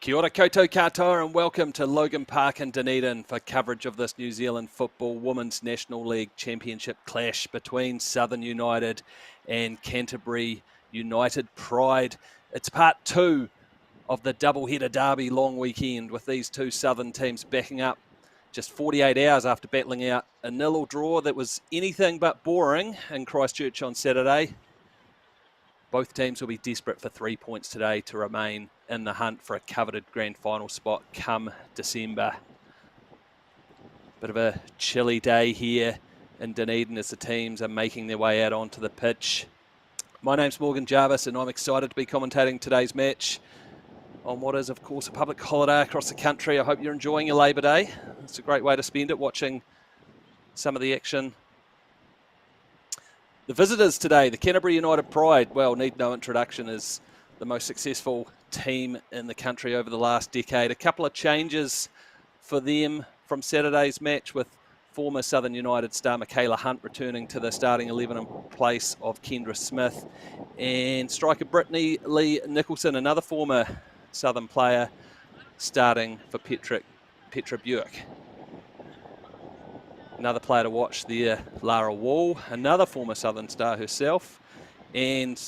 Kia ora koutou katoa and welcome to Logan Park in Dunedin for coverage of this New Zealand Football Women's National League Championship clash between Southern United and Canterbury United Pride. It's part two of the double-header derby long weekend with these two Southern teams backing up just 48 hours after battling out a 0-0 draw that was anything but boring in Christchurch on Saturday. Both teams will be desperate for 3 points today to remain in the hunt for a coveted grand final spot come December. Bit of a chilly day here in Dunedin as the teams are making their way out onto the pitch. My name's Morgan Jarvis and I'm excited to be commentating today's match on what is, of course, a public holiday across the country. I hope you're enjoying your Labour Day. It's a great way to spend it, watching some of the action. The visitors today, the Canterbury United Pride, well, need no introduction as the most successful team in the country over the last decade. A couple of changes for them from Saturday's match, with former Southern United star Michaela Hunt returning to the starting 11 in place of Kendra Smith, and striker Brittany Lee Nicholson, another former Southern player, starting for Petra Buick. Another player to watch there, Lara Wall, another former Southern star herself, and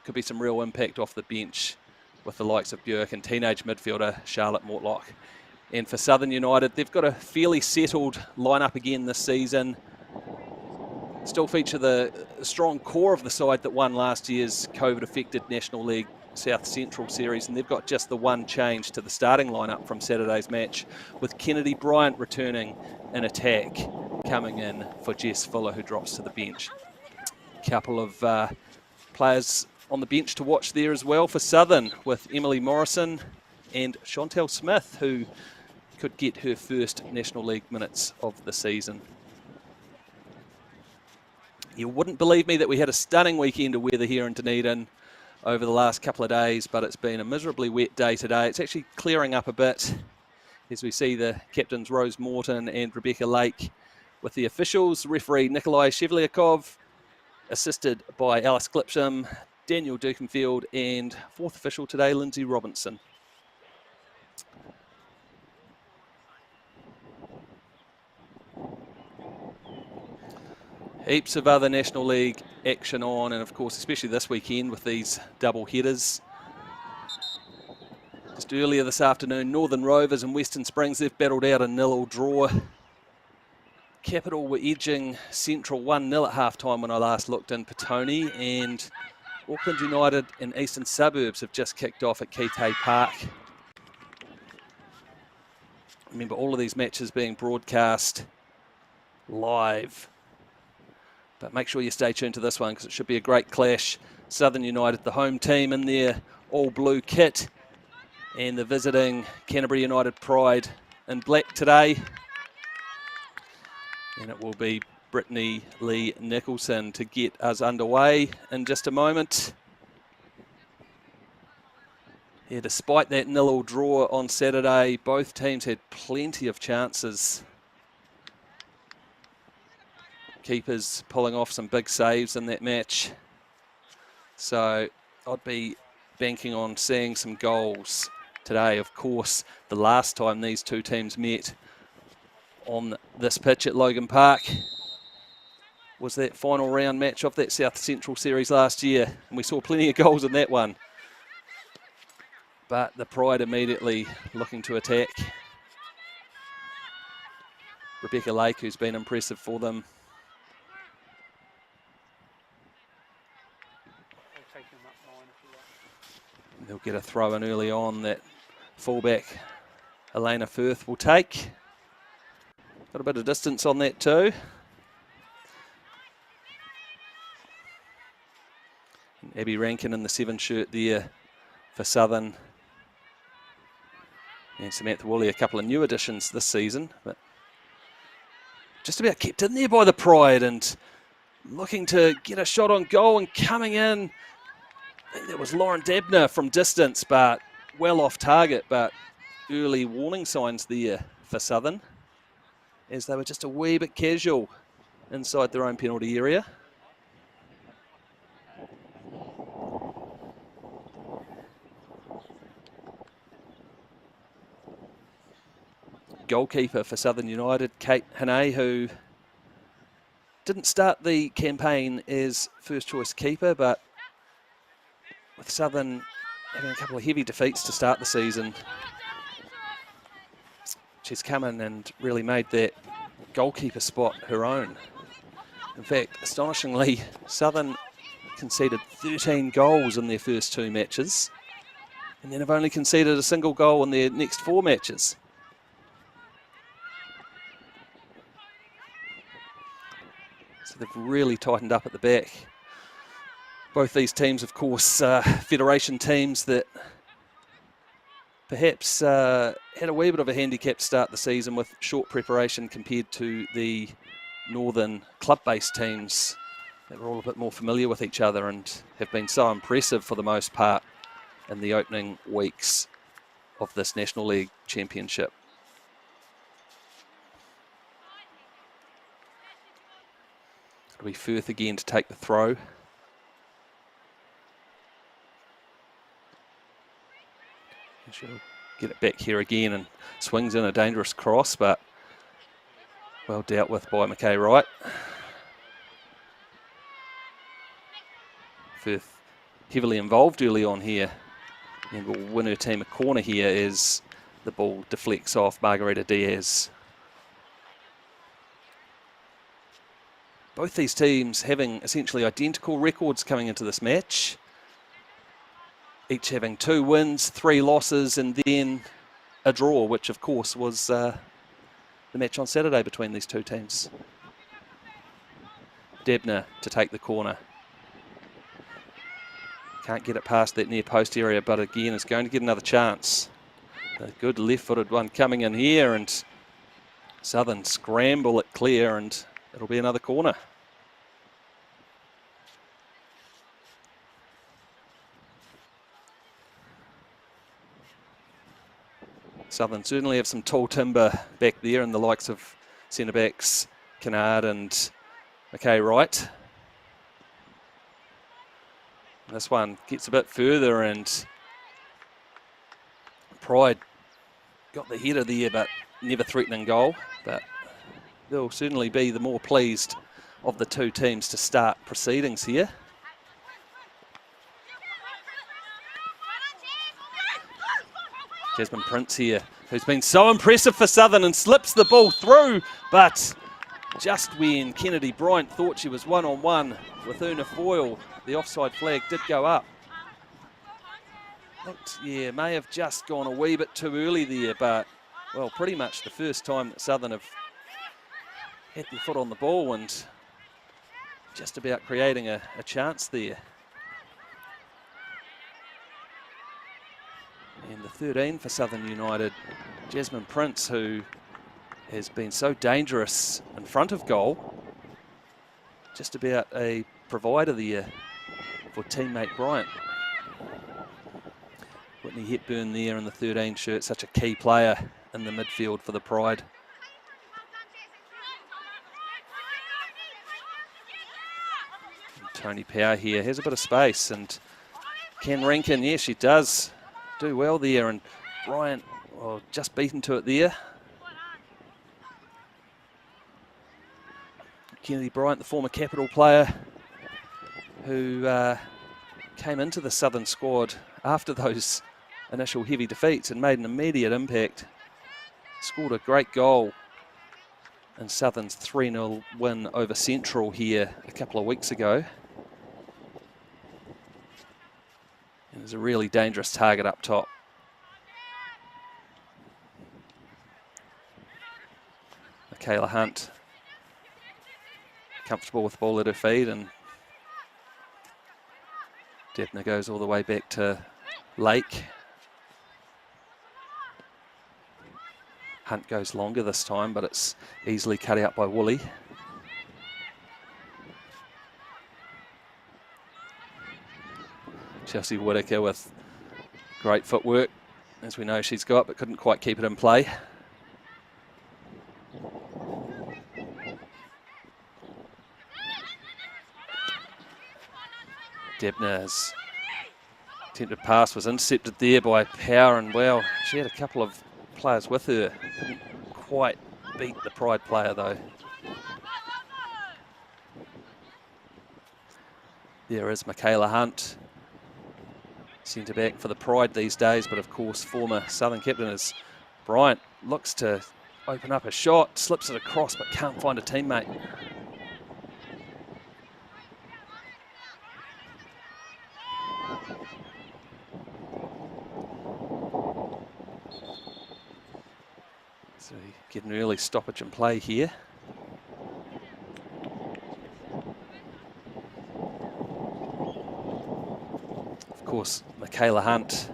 could be some real impact off the bench with the likes of Buick and teenage midfielder Charlotte Mortlock. And for Southern United, they've got a fairly settled lineup again this season. Still feature the strong core of the side that won last year's COVID-affected National League South Central Series, and they've got just the one change to the starting lineup from Saturday's match, with Kennedy Bryant returning in attack, coming in for Jess Fuller, who drops to the bench. A couple of players on the bench to watch there as well for Southern, with Emily Morrison and Chantel Smith, who could get her first National League minutes of the season. You wouldn't believe me that we had a stunning weekend of weather here in Dunedin over the last couple of days, but it's been a miserably wet day today. It's actually clearing up a bit as we see the captains Rose Morton and Rebecca Lake with the officials, referee Nikolai Shevliakov, assisted by Alice Clipsham, Daniel Dukenfield, and fourth official today, Lindsay Robinson. Heaps of other National League action on, and of course, especially this weekend with these double headers. Just earlier this afternoon, Northern Rovers and Western Springs, they've battled out a 0-0 draw. Capital were edging Central 1-0 at half-time when I last looked in Petone, and Auckland United and Eastern Suburbs have just kicked off at Kite Park. Remember, all of these matches being broadcast live. But make sure you stay tuned to this one because it should be a great clash. Southern United, the home team, in their all-blue kit, and the visiting Canterbury United Pride in black today. And it will be Brittany Lee Nicholson to get us underway in just a moment. Yeah, despite that 0-0 draw on Saturday, both teams had plenty of chances. Keepers pulling off some big saves in that match. So I'd be banking on seeing some goals today. Of course, the last time these two teams met on this pitch at Logan Park was that final round match of that South Central Series last year, and we saw plenty of goals in that one. But the Pride immediately looking to attack. Rebecca Lake, who's been impressive for them. They'll get a throw in early on that fullback Elena Firth will take. Got a bit of distance on that too. And Abby Rankin in the 7 shirt there for Southern. And Samantha Woolley, a couple of new additions this season, but just about kept in there by the Pride and looking to get a shot on goal, and coming in, I think that was Lauren Dabner from distance, but well off target, but early warning signs there for Southern, as they were just a wee bit casual inside their own penalty area. goalkeeper for Southern United, Kate Hannay, who didn't start the campaign as first choice keeper, but with Southern having a couple of heavy defeats to start the season, she's come in and really made that goalkeeper spot her own. In fact, astonishingly, Southern conceded 13 goals in their first 2 matches, and then have only conceded a single goal in their next 4 matches. So they've really tightened up at the back. Both these teams, of course, federation teams that perhaps had a wee bit of a handicap to start the season with short preparation compared to the northern club-based teams that were all a bit more familiar with each other and have been so impressive for the most part in the opening weeks of this National League Championship. It'll be Firth again to take the throw. And she'll get it back here again and swings in a dangerous cross, but well dealt with by McKay Wright. Firth heavily involved early on here and will win her team a corner here as the ball deflects off Margarita Diaz. Both these teams having essentially identical records coming into this match, each having 2 wins, 3 losses, and then a draw, which of course was the match on Saturday between these 2 teams. Debner to take the corner. Can't get it past that near post area, but again is going to get another chance. A good left-footed one coming in here, and Southern scramble it clear, and it'll be another corner. Southern certainly have some tall timber back there in the likes of centre-backs Kennard and McKay Wright. This one gets a bit further and Pride got the header there, but never threatening goal. But they'll certainly be the more pleased of the 2 teams to start proceedings here. Jasmine Prince here, who's been so impressive for Southern and slips the ball through, but just when Kennedy Bryant thought she was one-on-one with Una Foyle, the offside flag did go up. Looked, yeah, may have just gone a wee bit too early there, but, well, pretty much the first time that Southern have had their foot on the ball and just about creating a chance there. And the 13 for Southern United, Jasmine Prince, who has been so dangerous in front of goal, just about a provider there for teammate Bryant. Whitney Hepburn there in the 13 shirt, such a key player in the midfield for the Pride. And Tony Power here has a bit of space, and Ken Rankin, yes, she does do well there, and Bryant, well, just beaten to it there. Kennedy Bryant, the former Capital player who came into the Southern squad after those initial heavy defeats and made an immediate impact. Scored a great goal in Southern's 3-0 win over Central here a couple of weeks ago. And is a really dangerous target up top. Michaela Hunt, comfortable with the ball at her feet, and Debner goes all the way back to Lake. Hunt goes longer this time, but it's easily cut out by Woolley. Chelsea Whittaker with great footwork, as we know she's got, but couldn't quite keep it in play. Debner's attempted pass was intercepted there by Power, and well, she had a couple of players with her. Couldn't quite beat the Pride player though. There is Michaela Hunt, centre back for the Pride these days, but of course former Southern captain is Bryant. Looks to open up a shot, slips it across but can't find a teammate. So you get an early stoppage in play here. Of course, Michaela Hunt,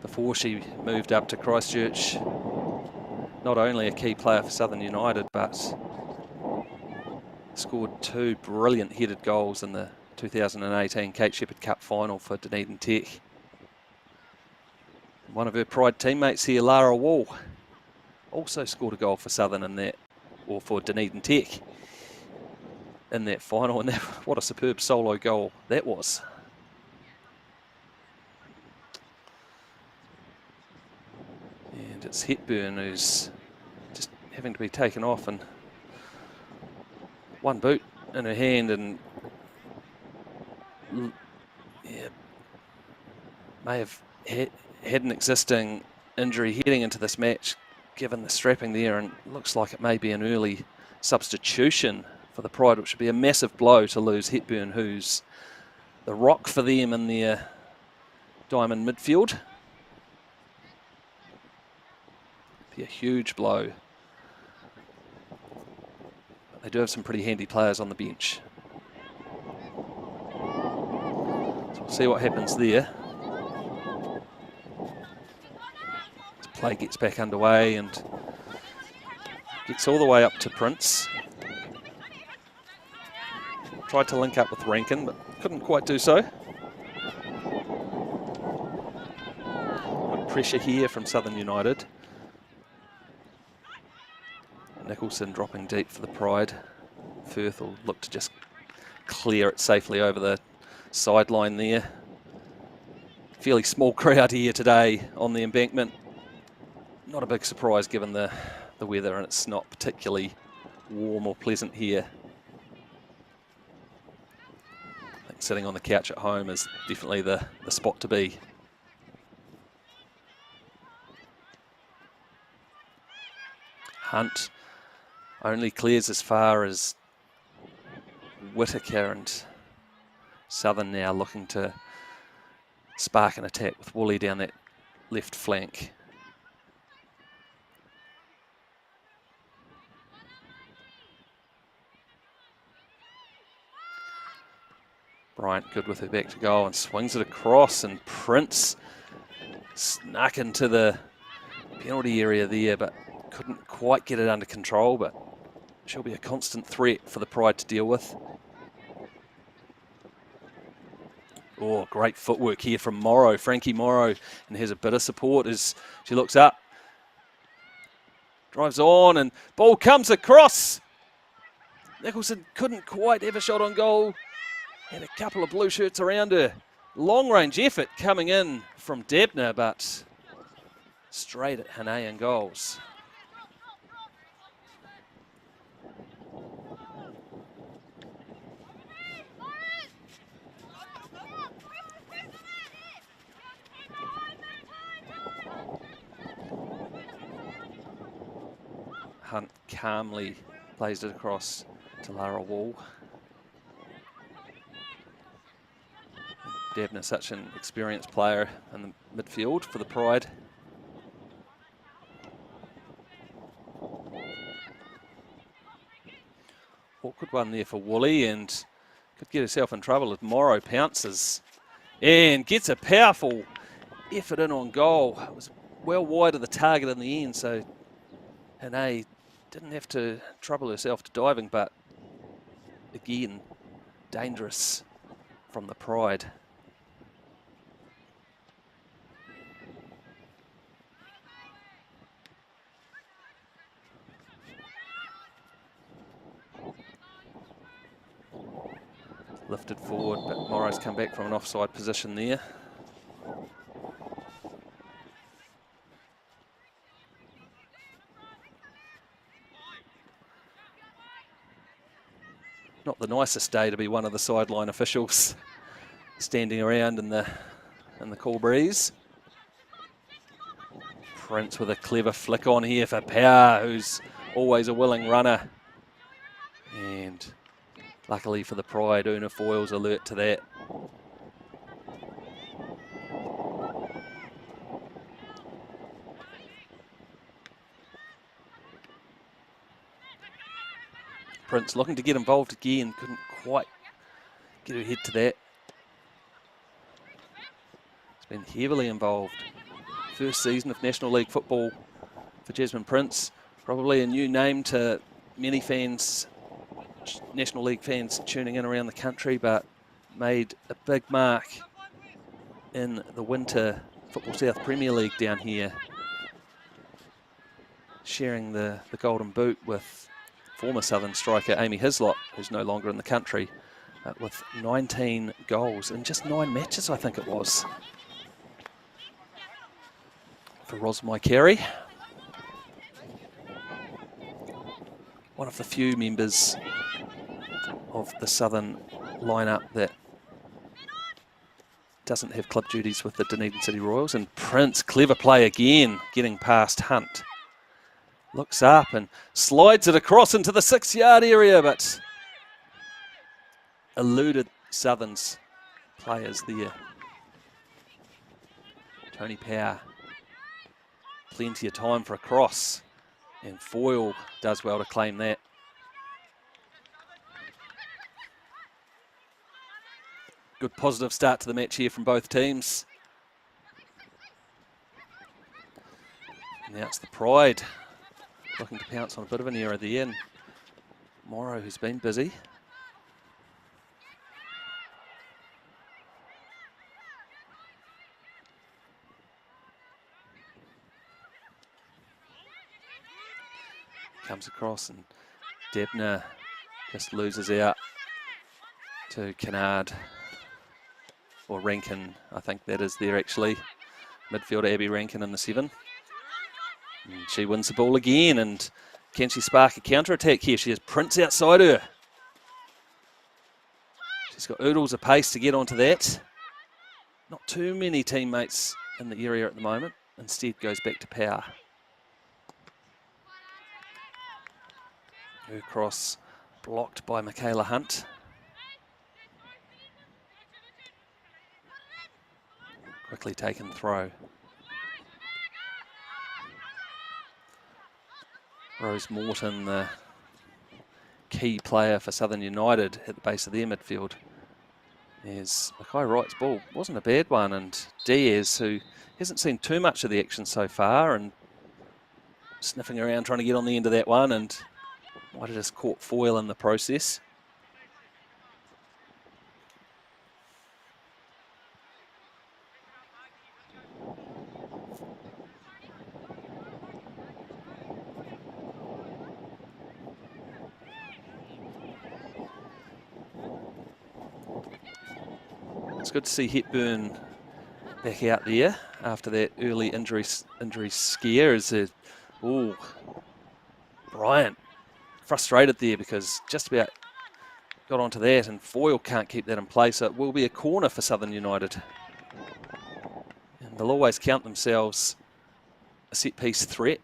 before she moved up to Christchurch, not only a key player for Southern United, but scored 2 brilliant headed goals in the 2018 Kate Shepherd Cup final for Dunedin Tech. One of her Pride teammates here, Lara Wall, also scored a goal for Southern in that, or for Dunedin Tech in that final, and what a superb solo goal that was. And it's Hepburn who's just having to be taken off, and one boot in her hand, and yeah, may have had an existing injury heading into this match, given the strapping there, and looks like it may be an early substitution for the Pride, which would be a massive blow to lose Hepburn, who's the rock for them in their diamond midfield. Be a huge blow. But they do have some pretty handy players on the bench. So we'll see what happens there. As play gets back underway and gets all the way up to Prince. Tried to link up with Rankin, but couldn't quite do so. Good pressure here from Southern United. Nicholson dropping deep for the Pride. Firth will look to just clear it safely over the sideline there. Fairly small crowd here today on the embankment. Not a big surprise given the weather, and it's not particularly warm or pleasant here. I think sitting on the couch at home is definitely the spot to be. Hunt only clears as far as Whitaker, and Southern now looking to spark an attack with Woolley down that left flank. Bryant good with her back to goal and swings it across, and Prince snuck into the penalty area there but couldn't quite get it under control, but she'll be a constant threat for the Pride to deal with. Oh, great footwork here from Morrow, Frankie Morrow, and has a bit of support as she looks up. Drives on and ball comes across. Nicholson couldn't quite have a shot on goal. And a couple of blue shirts around her. Long range effort coming in from Debner, but straight at Hanayan goals. Hunt calmly plays it across to Lara Wall. Debner, such an experienced player in the midfield for the Pride. Awkward one there for Woolley, and could get herself in trouble as Morrow pounces and gets a powerful effort in on goal. It was well wide of the target in the end, so Hane didn't have to trouble herself to diving, but again, dangerous from the Pride. Lifted forward, but Morrow's come back from an offside position there. Not the nicest day to be one of the sideline officials standing around in the cool breeze. Prince with a clever flick on here for Power, who's always a willing runner. And luckily for the Pride, Una Foyle's alert to that. Prince looking to get involved again, couldn't quite get her head to that. It's been heavily involved. First season of National League football for Jasmine Prince. Probably a new name to many fans, National League fans tuning in around the country, but made a big mark in the winter Football South Premier League down here, sharing the golden boot with former Southern striker Amy Hislop, who's no longer in the country, with 19 goals in just 9 matches, I think it was, for Ros Maikeri. One of the few members of the Southern lineup that doesn't have club duties with the Dunedin City Royals. And Prince, clever play again, getting past Hunt. Looks up and slides it across into the 6-yard area, but eluded Southern's players there. Tony Power, plenty of time for a cross, and Foyle does well to claim that. Good positive start to the match here from both teams. Now it's the Pride looking to pounce on a bit of an error there, and Morrow, who's been busy. Comes across and Debner just loses out to Kennard, or Rankin, I think that is there actually. Midfielder Abby Rankin in the 7. And she wins the ball again, and can she spark a counter-attack here? She has Prince outside her. She's got oodles of pace to get onto that. Not too many teammates in the area at the moment. Instead goes back to Power. Her cross blocked by Michaela Hunt. Quickly taken throw. Rose Morton, the key player for Southern United at the base of their midfield. There's Mackay Wright's ball. Wasn't a bad one, and Diaz, who hasn't seen too much of the action so far, and sniffing around trying to get on the end of that one, and might have just caught Foyle in the process. It's good to see Hepburn back out there after that early injury scare. Bryant frustrated there because just about got onto that, and Foyle can't keep that in place, so it will be a corner for Southern United. And they'll always count themselves a set-piece threat.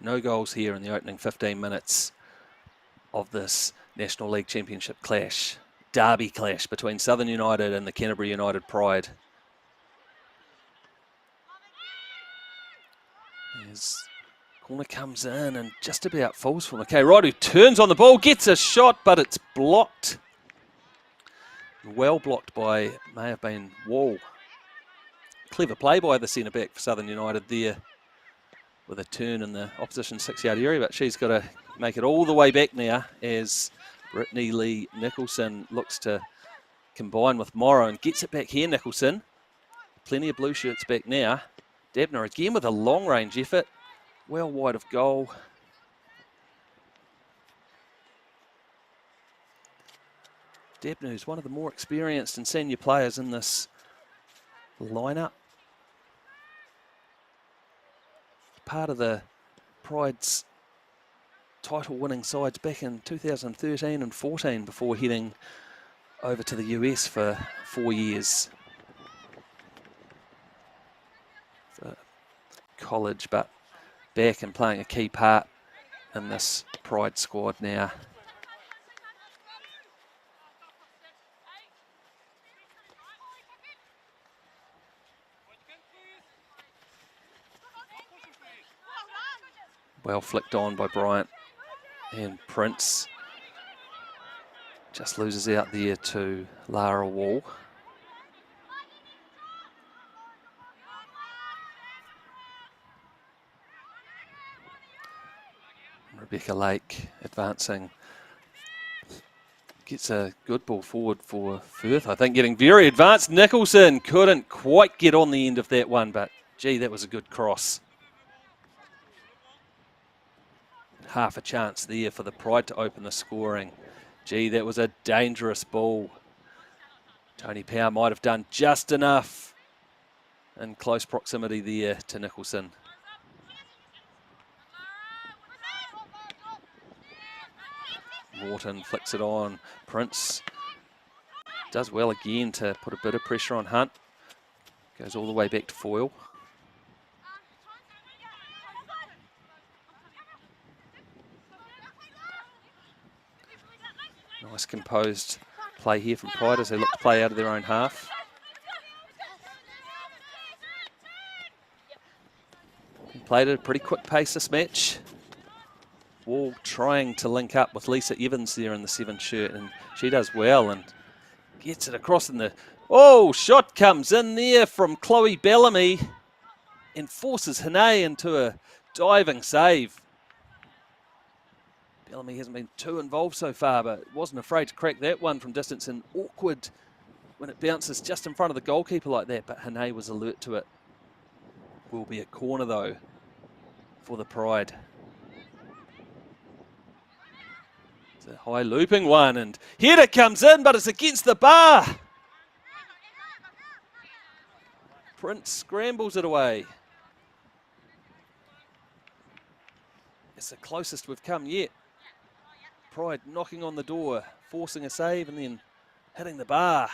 No goals here in the opening 15 minutes of this National League Championship clash. Derby clash between Southern United and the Canterbury United Pride. As corner comes in and just about falls for McKay Wright, who turns on the ball, gets a shot, but it's blocked. Well blocked by, may have been Wall. Clever play by the centre-back for Southern United there, with a turn in the opposition 6-yard area, but she's got to make it all the way back now as Brittany Lee Nicholson looks to combine with Morrow and gets it back here, Nicholson. Plenty of blue shirts back now. Dabner again with a long-range effort, well wide of goal. Debner, who's one of the more experienced and senior players in this lineup. Part of the Pride's title-winning sides back in 2013 and 14 before heading over to the US for 4 years for college, but back and playing a key part in this Pride squad now. Well flicked on by Bryant, and Prince just loses out there to Lara Wall. Rebecca Lake advancing, gets a good ball forward for Firth. I think getting very advanced. Nicholson couldn't quite get on the end of that one, but gee, that was a good cross. Half a chance there for the Pride to open the scoring. Gee, that was a dangerous ball. Tony Power might have done just enough in close proximity there to Nicholson. Morton flicks it on. Prince does well again to put a bit of pressure on Hunt. Goes all the way back to Foyle. Nice composed play here from Pride as they look to play out of their own half. Played at a pretty quick pace this match. Wall trying to link up with Lisa Evans there in the 7 shirt, and she does well and gets it across in the... Oh, shot comes in there from Chloe Bellamy and forces Hene into a diving save. Bellamy hasn't been too involved so far, but wasn't afraid to crack that one from distance, and awkward when it bounces just in front of the goalkeeper like that, but Hene was alert to it. Will be a corner though for the Pride. It's a high looping one, and header comes in, but it's against the bar. Prince scrambles it away. It's the closest we've come yet. Pride knocking on the door, forcing a save and then hitting the bar.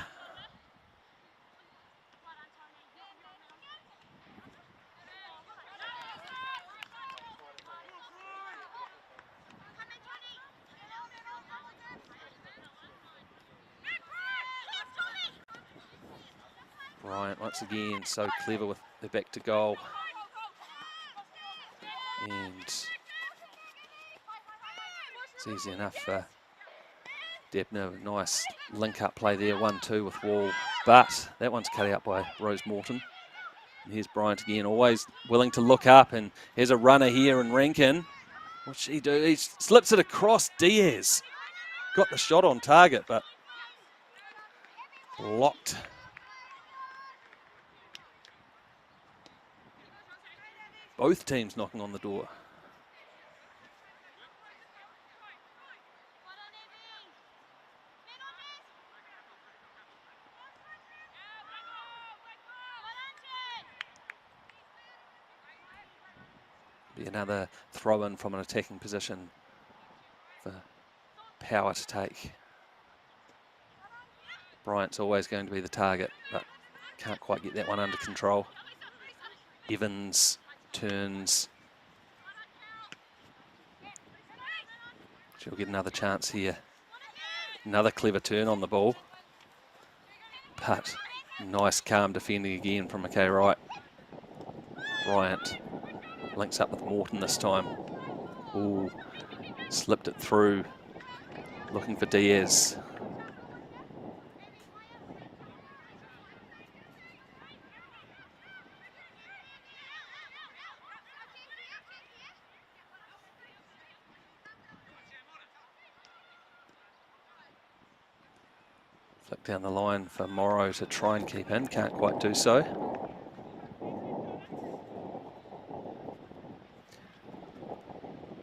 Bryant once again so clever with the back to goal. And it's easy enough for Debner. Nice link-up play there, 1-2 with Wall. But that one's cut out by Rose Morton. And here's Bryant again, always willing to look up. And here's a runner here in Rankin. What's she do? He slips it across Diaz. Got the shot on target, but blocked. Both teams knocking on the door. Be another throw-in from an attacking position for Power to take. Bryant's always going to be the target, but can't quite get that one under control. Evans turns. She'll get another chance here. Another clever turn on the ball. But nice calm defending again from McKay Wright. Bryant links up with Morton this time. Ooh, slipped it through. Looking for Diaz. Flick down the line for Morrow to try and keep in. Can't quite do so.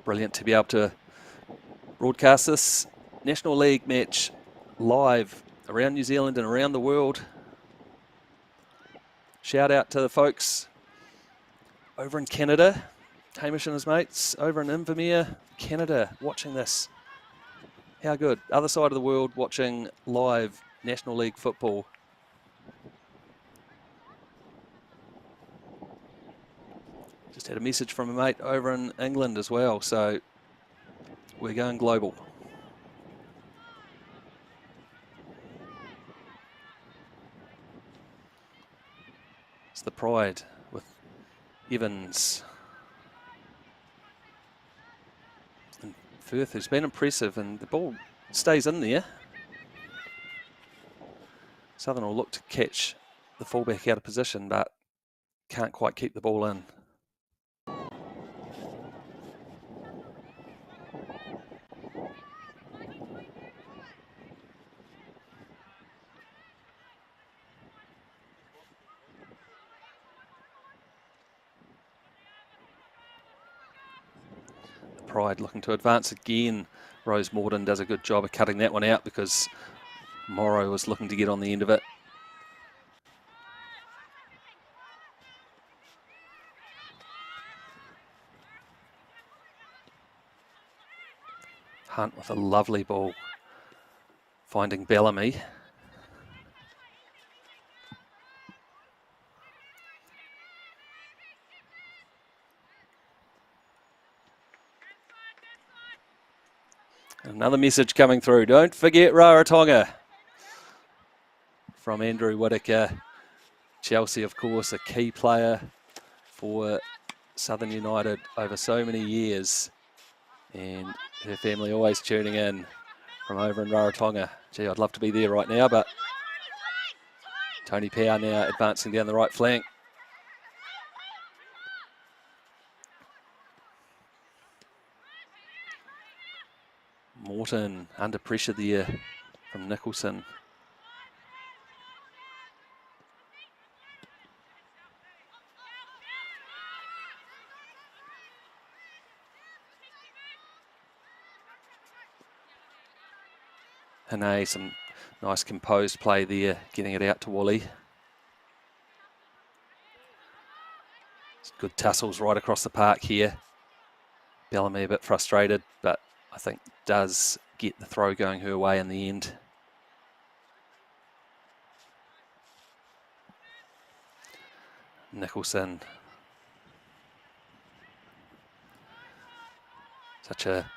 Brilliant to be able to broadcast this National League match live around New Zealand and around the world. Shout out to the folks over in Canada, Hamish and his mates over in Invermere, Canada, watching this. How good. Other side of the world watching live National League football. Just had a message from a mate over in England as well, so we're going global. It's the Pride with Evans and Firth, who's been impressive, and the ball stays in there. Southern will look to catch the fullback out of position, but can't quite keep the ball in. Pride looking to advance again. Rose Morden does a good job of cutting that one out because Morrow was looking to get on the end of it. Hunt with a lovely ball, finding Bellamy. Another message coming through. Don't forget Rarotonga. From Andrew Whittaker. Chelsea, of course, a key player for Southern United over so many years. And her family always tuning in from over in Rarotonga. Gee, I'd love to be there right now, but Tony Power now advancing down the right flank. Morton under pressure there from Nicholson. Hane, some nice composed play there, getting it out to Wally. Good tussles right across the park here. Bellamy a bit frustrated, but I think does get the throw going her way in the end. Nicholson. Such a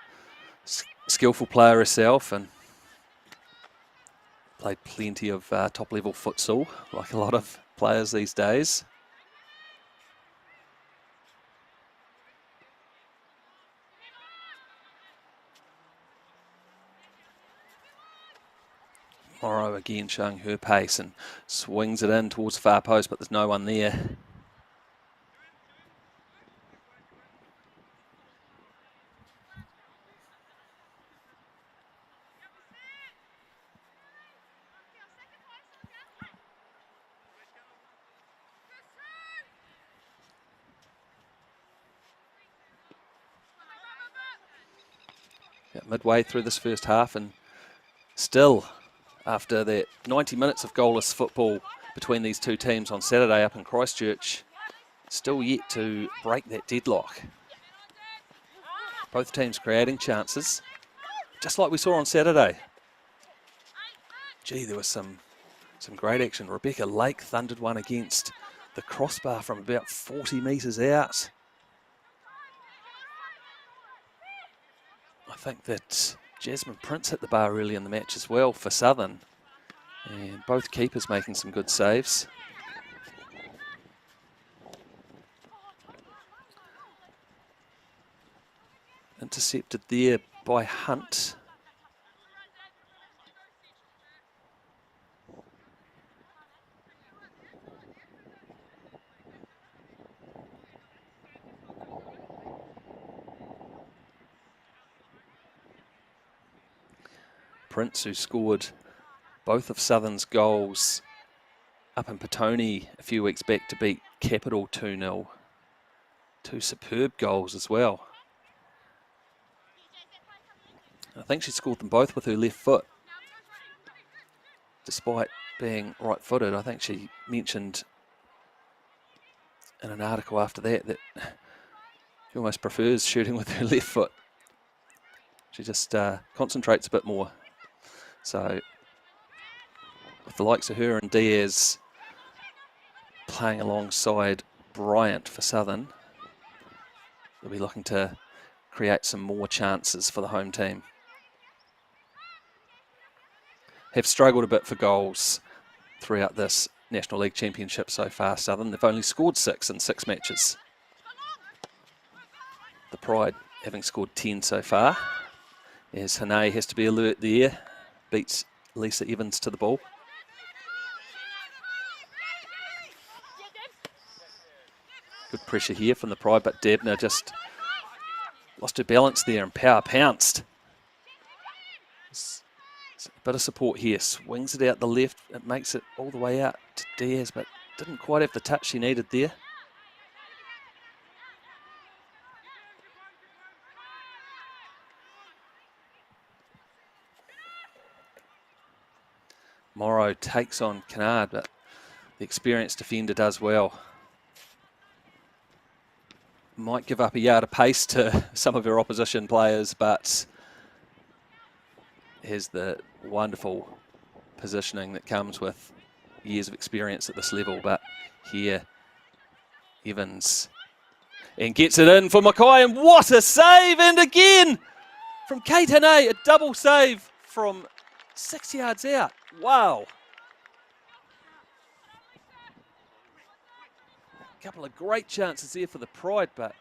skillful player herself and played plenty of top-level futsal, like a lot of players these days. Morrow again showing her pace and swings it in towards the far post, but there's no one there. Midway through this first half, and still after that 90 minutes of goalless football between these two teams on Saturday up in Christchurch, still yet to break that deadlock. Both teams creating chances, just like we saw on Saturday. Gee, there was some great action. Rebecca Lake thundered one against the crossbar from about 40 metres out. I think that Jasmine Prince hit the bar early in the match as well for Southern. And both keepers making some good saves. Intercepted there by Hunt. Prince, who scored both of Southern's goals up in Petone a few weeks back to beat Capital 2-0. Two superb goals as well. I think she scored them both with her left foot. despite being right-footed. I think she mentioned in an article after that she almost prefers shooting with her left foot. She just concentrates a bit more. So with the likes of her and Diaz playing alongside Bryant for Southern, they'll be looking to create some more chances for the home team. Have struggled a bit for goals throughout this National League Championship so far, Southern. They've only scored 6 in 6 matches. The Pride having scored 10 so far, as Hane has to be alert there, beats Lisa Evans to the ball. Good pressure here from the Pride, but Debner just lost her balance there and power pounced. A bit of support here, swings it out the left, it makes it all the way out to Diaz, but didn't quite have the touch she needed there. Morrow takes on Kennard, but the experienced defender does well. Might give up a yard of pace to some of her opposition players, but has the wonderful positioning that comes with years of experience at this level. But here, Evans, and gets it in for Mackay, and what a save! And again, from Kate Hane, a double save from 6 yards out. Wow. A couple of great chances there for the Pride, but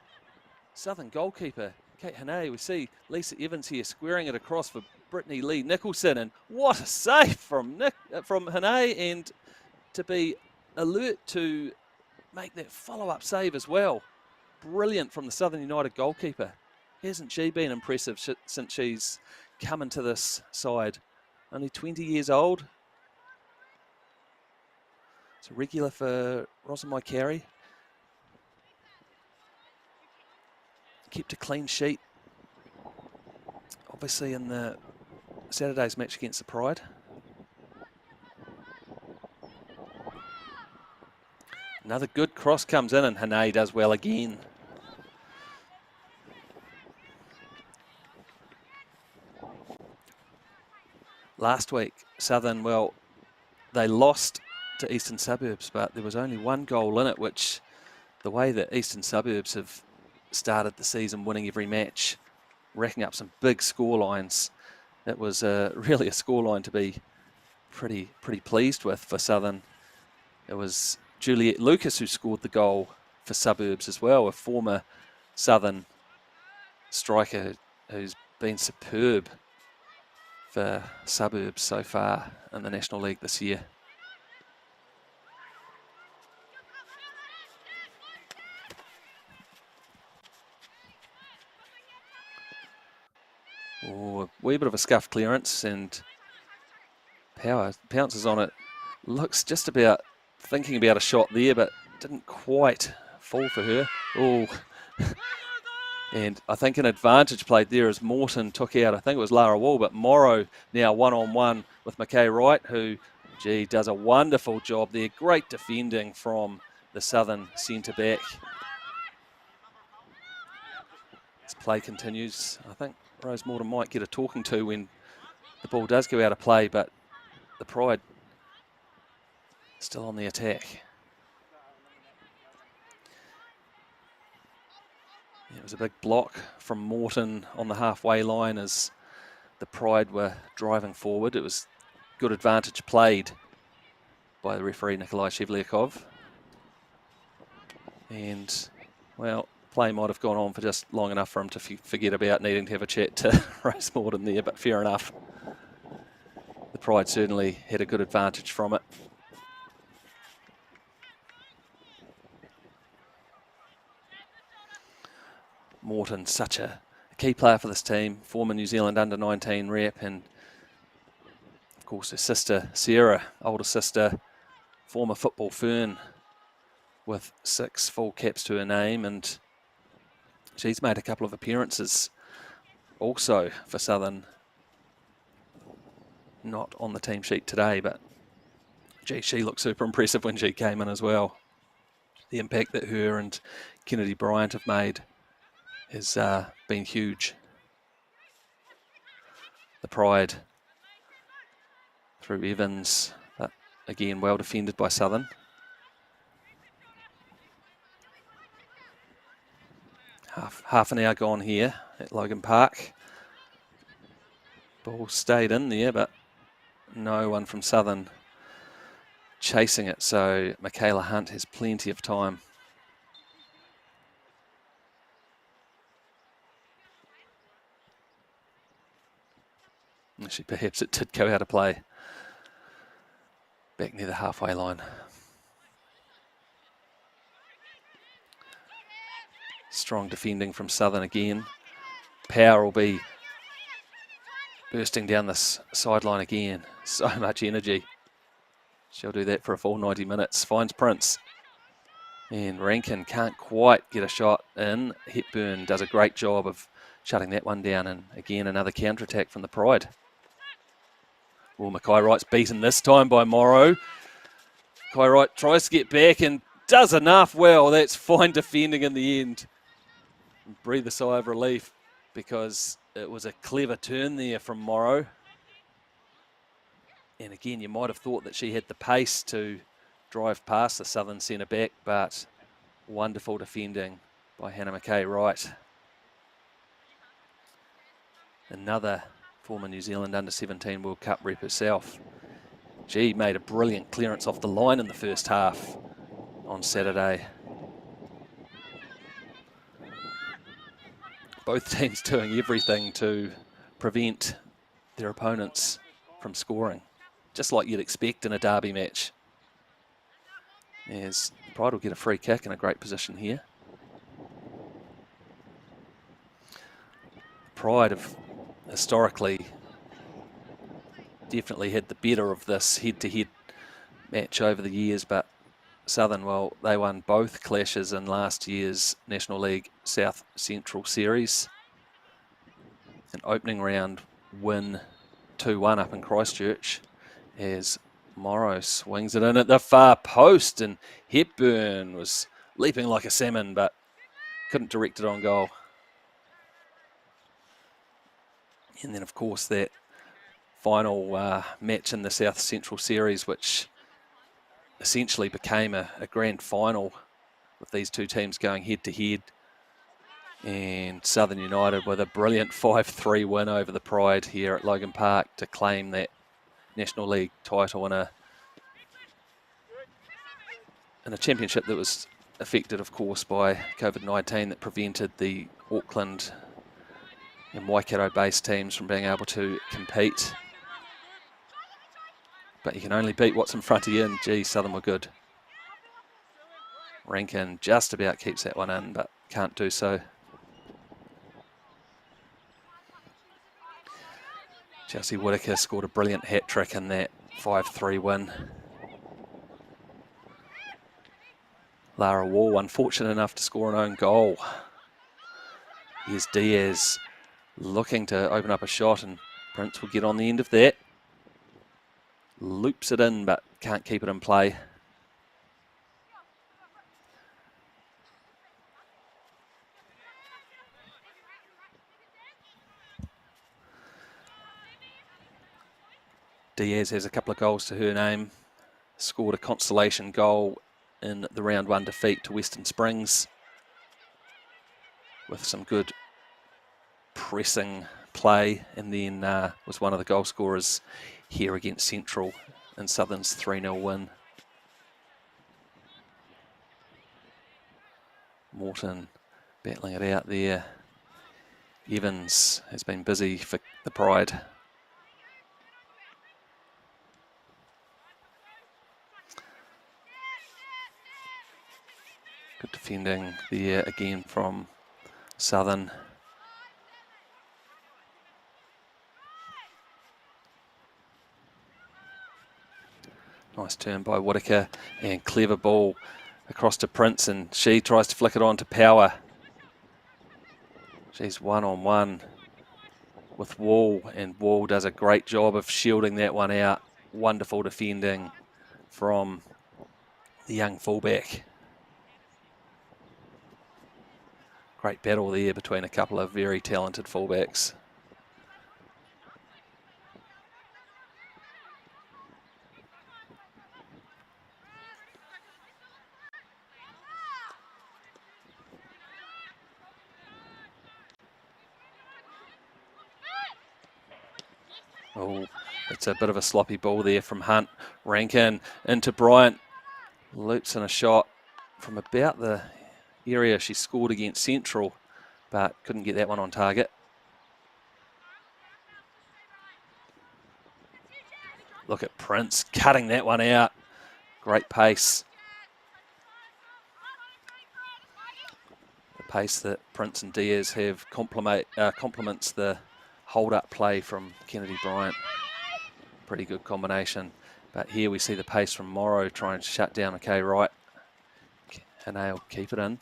Southern goalkeeper Kate Hane, we see Lisa Evans here squaring it across for Brittany Lee Nicholson, and what a save from Hane, and to be alert to make that follow-up save as well. Brilliant from the Southern United goalkeeper. Hasn't she been impressive since she's come into this side? Only 20 years old. It's a regular for Rosamai Carey. Kept a clean sheet, obviously, in the Saturday's match against the Pride. Another good cross comes in, and Hane does well again. Last week, Southern, well, they lost to Eastern Suburbs, but there was only one goal in it, which the way that Eastern Suburbs have started the season winning every match, racking up some big score lines, it was really a scoreline to be pretty pleased with for Southern. It was Juliette Lucas who scored the goal for Suburbs as well, a former Southern striker who's been superb for Suburbs so far in the National League this year. Oh, a wee bit of a scuff clearance, and Power pounces on it. Looks just about thinking about a shot there, but didn't quite fall for her. Oh, and I think an advantage played there as Morton took out, I think it was Lara Wall, but Morrow now one-on-one with Mackay Wright, who, gee, does a wonderful job there. Great defending from the Southern centre-back. This play continues. I think Rose Morton might get a talking to when the ball does go out of play, but the Pride still on the attack. It was a big block from Morton on the halfway line as the Pride were driving forward. It was good advantage played by the referee Nikolai Shevliakov. And, well, play might have gone on for just long enough for him to forget about needing to have a chat to Rose Morton there, but fair enough. The Pride certainly had a good advantage from it. Morton, such a key player for this team, former New Zealand under-19 rep, and of course her sister Sarah, older sister, former football fern with 6 full caps to her name, and she's made a couple of appearances also for Southern. Not on the team sheet today, but Gee, she looked super impressive when she came in as well. The impact that her and Kennedy Bryant have made has been huge. The Pride through Evans, but again, well defended by Southern. Half an hour gone here at Logan Park. Ball stayed in there, but no one from Southern chasing it, so Michaela Hunt has plenty of time. Actually, perhaps it did go out of play. Back near the halfway line. Strong defending from Southern again. Power will be bursting down this sideline again. So much energy. She'll do that for a full 90 minutes. Finds Prince. And Rankin can't quite get a shot in. Hepburn does a great job of shutting that one down. And again, another counter-attack from the Pride. Well, Mackay Wright's beaten this time by Morrow. Mackay Wright tries to get back and does enough. Well, that's fine defending in the end. Breathe a sigh of relief because it was a clever turn there from Morrow. And again, you might have thought that she had the pace to drive past the Southern centre back, but wonderful defending by Hannah Mackay Wright. Another former New Zealand under-17 World Cup rep herself. She made a brilliant clearance off the line in the first half on Saturday. Both teams doing everything to prevent their opponents from scoring, just like you'd expect in a derby match. As Pride will get a free kick in a great position here. Pride have historically definitely had the better of this head-to-head match over the years, but Southern, well, they won both clashes in last year's National League South Central Series. An opening round win 2-1 up in Christchurch as Morrow swings it in at the far post, and Hepburn was leaping like a salmon but couldn't direct it on goal. And then, of course, that final match in the South Central Series, which essentially became a grand final with these two teams going head-to-head. And Southern United with a brilliant 5-3 win over the Pride here at Logan Park to claim that National League title in a championship that was affected, of course, by COVID-19 that prevented the Auckland and Waikato-based teams from being able to compete. But you can only beat what's in front of you, and gee, Southern were good. Rankin just about keeps that one in, but can't do so. Chelsea Whitaker scored a brilliant hat-trick in that 5-3 win. Lara Wall unfortunate enough to score an own goal. Here's Diaz looking to open up a shot, and Prince will get on the end of that. Loops it in, but can't keep it in play. Diaz has a couple of goals to her name. Scored a consolation goal in the round one defeat to Western Springs with some good pressing play, and then was one of the goal scorers here against Central in Southern's 3-0 win. Morton battling it out there. Evans has been busy for the Pride. Good defending there again from Southern. Nice turn by Whitaker, and clever ball across to Prince, and she tries to flick it on to Power. She's one-on-one with Wall, and Wall does a great job of shielding that one out. Wonderful defending from the young fullback. Great battle there between a couple of very talented fullbacks. Oh, it's a bit of a sloppy ball there from Hunt. Rankin into Bryant. Loops in a shot from about the area she scored against Central, but couldn't get that one on target. Look at Prince cutting that one out. Great pace. The pace that Prince and Diaz have complements the hold-up play from Kennedy Bryant. Pretty good combination. But here we see the pace from Morrow trying to shut down McKay Wright. Hanale keep it in.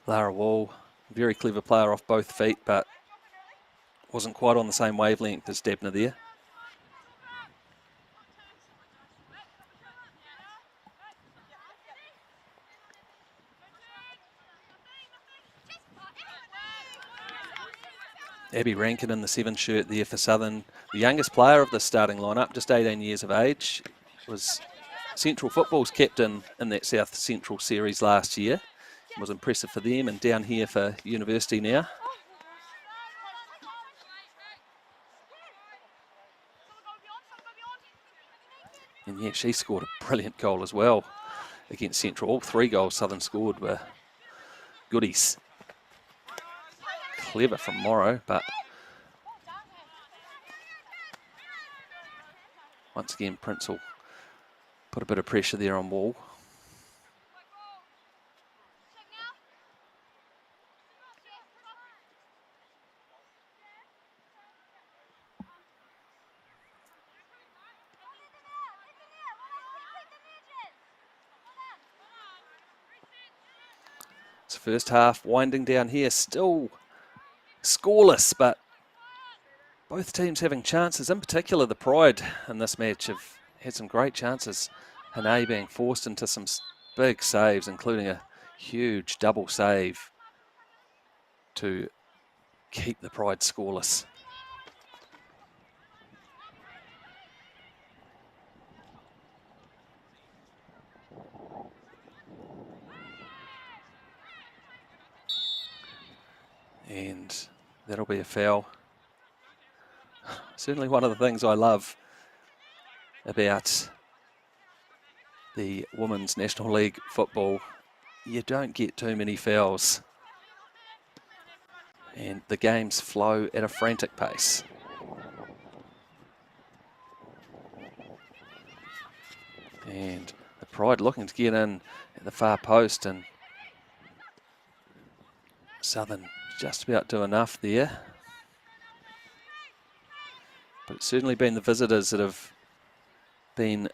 Lara Wall, very clever player off both feet, but wasn't quite on the same wavelength as Debner there. Abby Rankin in the 7 shirt there for Southern. The youngest player of the starting lineup, just 18 years of age. Was Central Football's captain in that South Central series last year. It was impressive for them, and down here for University now. And yeah, she scored a brilliant goal as well against Central. All 3 goals Southern scored were goodies. Clever from Morrow, but once again, Prince will put a bit of pressure there on Wall. It's first half winding down here, still scoreless, but both teams having chances. In particular, the Pride in this match have had some great chances. Hane being forced into some big saves, including a huge double save to keep the Pride scoreless. And that'll be a foul. Certainly one of the things I love about the Women's National League football. You don't get too many fouls. And the games flow at a frantic pace. And the Pride looking to get in at the far post, and Southern just about do enough there. But it's certainly been the visitors that have been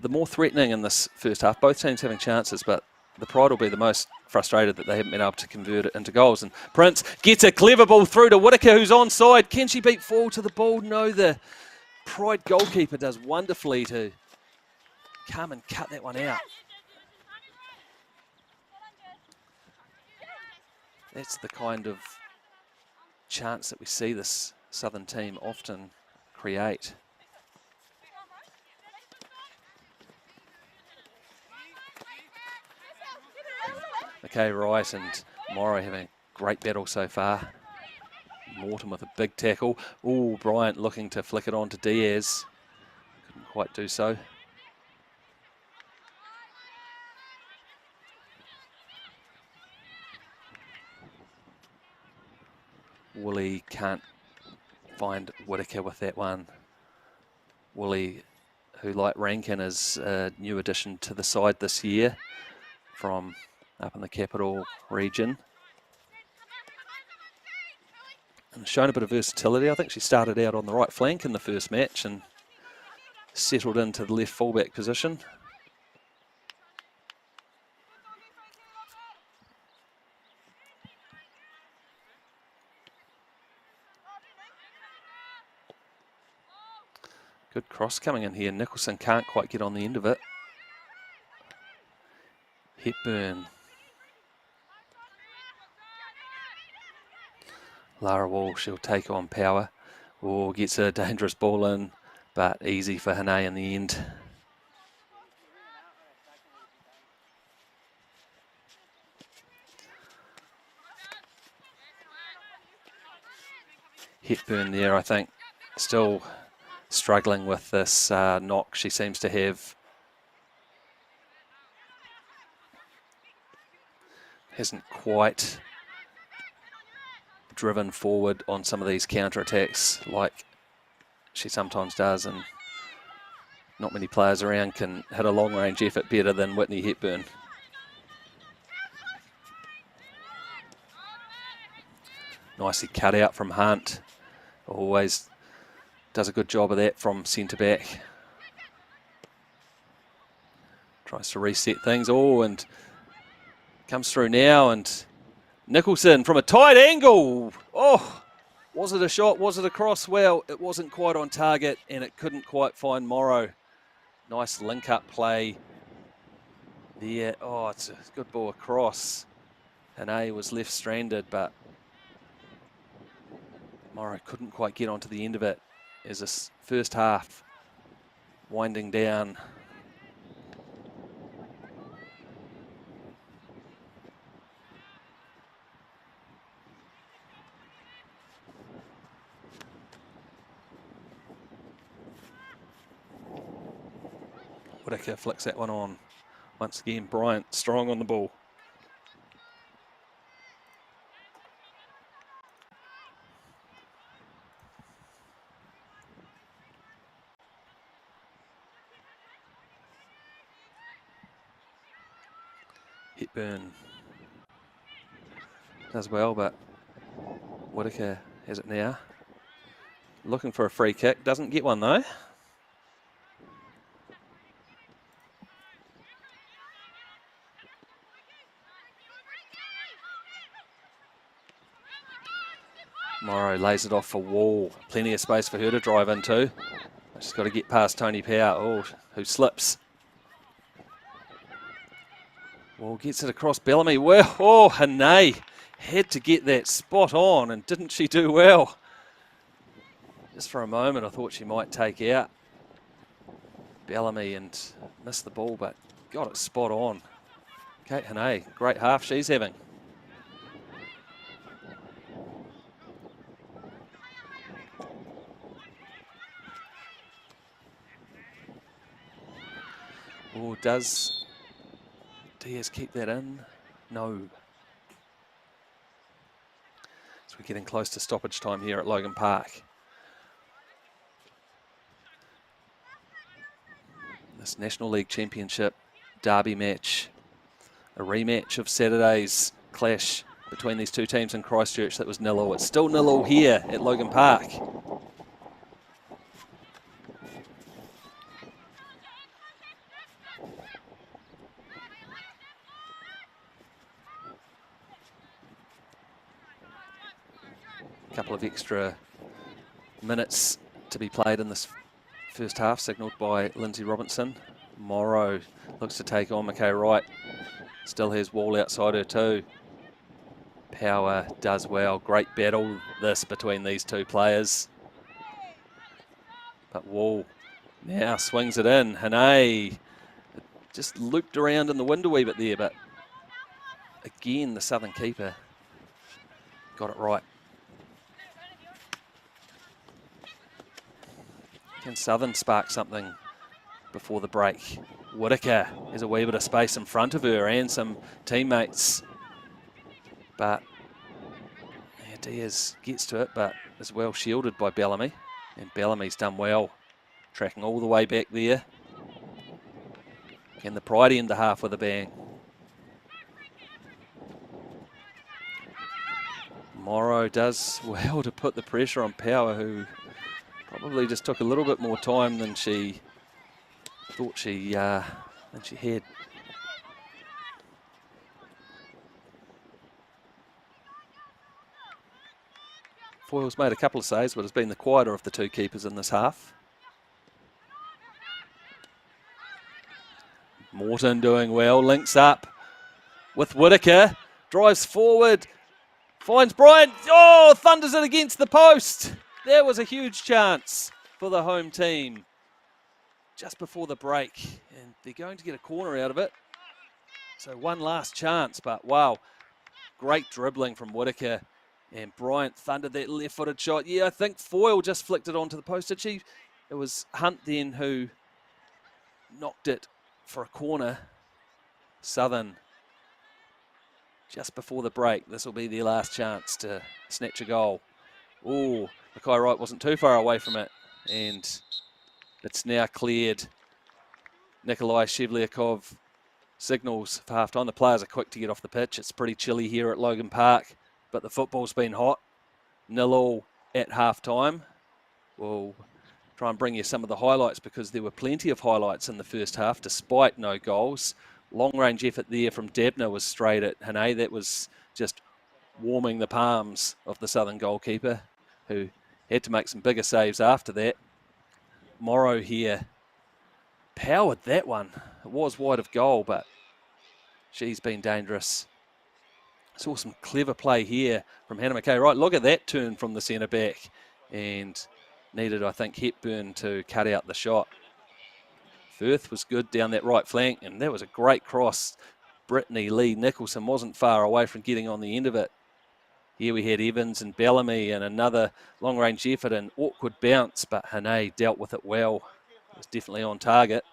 the more threatening in this first half. Both teams having chances, but the Pride will be the most frustrated that they haven't been able to convert it into goals. And Prince gets a clever ball through to Whitaker, who's onside. Can she beat Fall to the ball? No, the Pride goalkeeper does wonderfully to come and cut that one out. That's the kind of chance that we see this Southern team often create. McKay Wright and Morrow having a great battle so far. Morton with a big tackle. Oh, Bryant looking to flick it on to Diaz. Couldn't quite do so. Woolley can't find Whitaker with that one. Woolley, who like Rankin is a new addition to the side this year from up in the capital region. And shown a bit of versatility. I think she started out on the right flank in the first match and settled into the left fullback position. Good cross coming in here. Nicholson can't quite get on the end of it. Hepburn. Lara Wall, she'll take on Power. Oh, gets a dangerous ball in, but easy for Hane in the end. Hepburn there, I think, still struggling with this knock she seems to have. Hasn't quite driven forward on some of these counter-attacks like she sometimes does, and not many players around can hit a long-range effort better than Whitney Hepburn. Nicely cut out from Hunt. Always does a good job of that from centre-back. Tries to reset things. Oh, and comes through now, and Nicholson from a tight angle. Oh, was it a shot? Was it a cross? Well, it wasn't quite on target, and it couldn't quite find Morrow. Nice link-up play there. Oh, it's a good ball across. Hane was left stranded, but Morrow couldn't quite get onto the end of it as this first half winding down. Whitaker flicks that one on. Once again, Bryant strong on the ball. Hepburn does well, but Whitaker has it now. Looking for a free kick, doesn't get one though. Morrow lays it off for Wall. Plenty of space for her to drive into. She's got to get past Tony Power, who slips. Wall gets it across Bellamy. Well, Hane had to get that spot on, and didn't she do well? Just for a moment, I thought she might take out Bellamy and miss the ball, but got it spot on. Kate Hane, great half she's having. Oh, does Diaz keep that in? No. So we're getting close to stoppage time here at Logan Park. This National League Championship derby match, a rematch of Saturday's clash between these two teams in Christchurch that was 0-0. It's still 0-0 here at Logan Park. A couple of extra minutes to be played in this first half, signalled by Lindsay Robinson. Morrow looks to take on McKay Wright. Still has Wall outside her too. Power does well. Great battle this between these two players. But Wall now swings it in. Hane just looped around in the wind a wee bit there, but again the Southern keeper got it right. Can Southern spark something before the break? Whitaker has a wee bit of space in front of her and some teammates. But yeah, Diaz gets to it, but is well shielded by Bellamy. And Bellamy's done well, tracking all the way back there. Can the Pride end the half with a bang? Morrow does well to put the pressure on Power, who probably just took a little bit more time than she thought she had. Foyle's made a couple of saves, but has been the quieter of the two keepers in this half. Morton doing well, links up with Whittaker, drives forward, finds Bryant, thunders it against the post. There was a huge chance for the home team just before the break, and they're going to get a corner out of it. So one last chance, but wow, great dribbling from Whittaker, and Bryant thundered that left-footed shot. Yeah, I think Foyle just flicked it onto the post. It was Hunt then who knocked it for a corner. Southern, just before the break, this will be their last chance to snatch a goal. Oh, Mackay Wright wasn't too far away from it, and it's now cleared. Nikolai Shevliakov signals for half-time. The players are quick to get off the pitch. It's pretty chilly here at Logan Park, but the football's been hot. 0-0 at half-time. We'll try and bring you some of the highlights because there were plenty of highlights in the first half despite no goals. Long-range effort there from Dabner was straight at Hane. That was just warming the palms of the Southern goalkeeper, who had to make some bigger saves after that. Morrow here powered that one. It was wide of goal, but she's been dangerous. Saw some clever play here from Hannah Mackay. Right, look at that turn from the centre back, and needed, I think, Hepburn to cut out the shot. Firth was good down that right flank, and that was a great cross. Brittany Lee Nicholson wasn't far away from getting on the end of it. Here we had Evans and Bellamy and another long-range effort and awkward bounce, but Hane dealt with it well. It was definitely on target.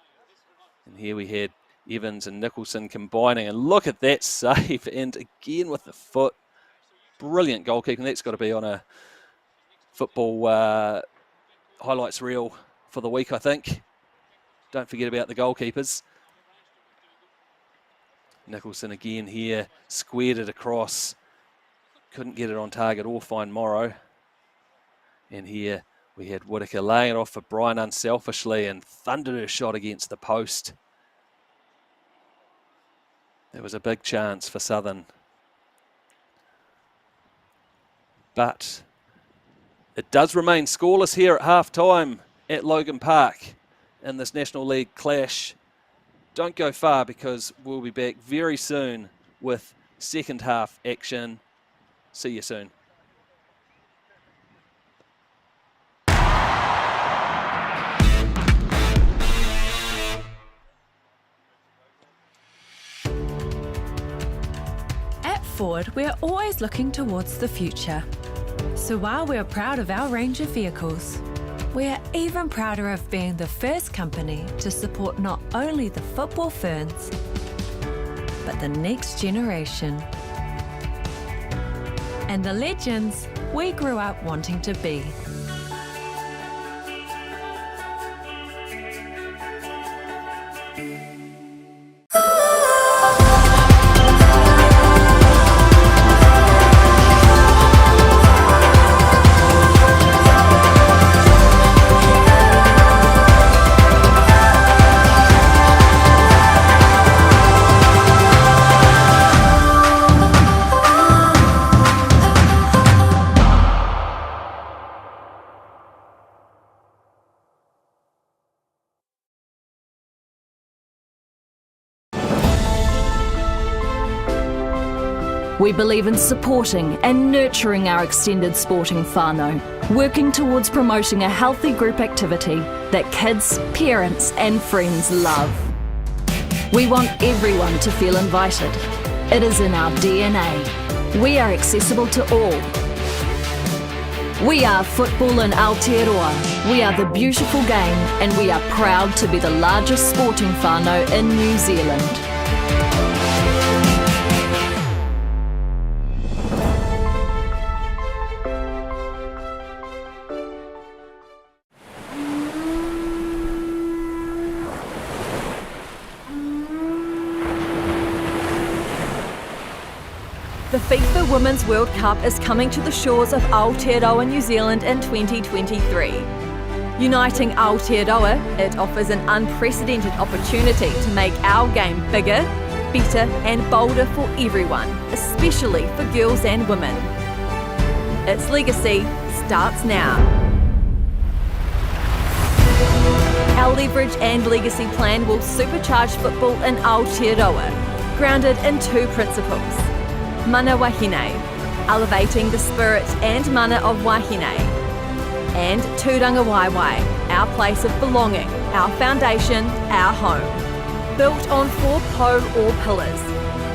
And here we had Evans and Nicholson combining, and look at that save, and again with the foot. Brilliant goalkeeping. That's got to be on a football highlights reel for the week, I think. Don't forget about the goalkeepers. Nicholson again here, squared it across. Couldn't get it on target or find Morrow. And here we had Whittaker laying it off for Brian unselfishly and thundered her shot against the post. There was a big chance for Southern. But it does remain scoreless here at half-time at Logan Park in this National League clash. Don't go far because we'll be back very soon with second half action. See you soon. At Ford, we're always looking towards the future. So while we're proud of our range of vehicles, we're even prouder of being the first company to support not only the football ferns, but the next generation. And the legends we grew up wanting to be. We believe in supporting and nurturing our extended sporting whānau, working towards promoting a healthy group activity that kids, parents and friends love. We want everyone to feel invited. It is in our DNA. We are accessible to all. We are football in Aotearoa. We are the beautiful game, and we are proud to be the largest sporting whānau in New Zealand. The FIFA Women's World Cup is coming to the shores of Aotearoa, New Zealand in 2023. Uniting Aotearoa, it offers an unprecedented opportunity to make our game bigger, better and bolder for everyone, especially for girls and women. Its legacy starts now. Our leverage and legacy plan will supercharge football in Aotearoa, grounded in two principles. Mana wahine, elevating the spirit and mana of wahine. And Tūranga Waiwai, our place of belonging, our foundation, our home. Built on 4 po or pillars.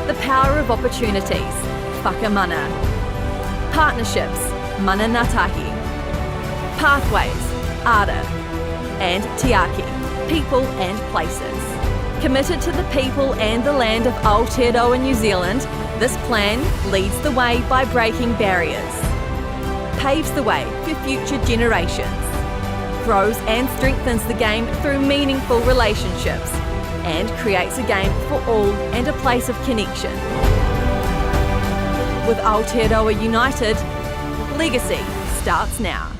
The power of opportunities, whakamana. Partnerships, mana ngātahi. Pathways, ara. And tiaki, people and places. Committed to the people and the land of Aotearoa, New Zealand, this plan leads the way by breaking barriers, paves the way for future generations, grows and strengthens the game through meaningful relationships, and creates a game for all and a place of connection. With Aotearoa United, legacy starts now.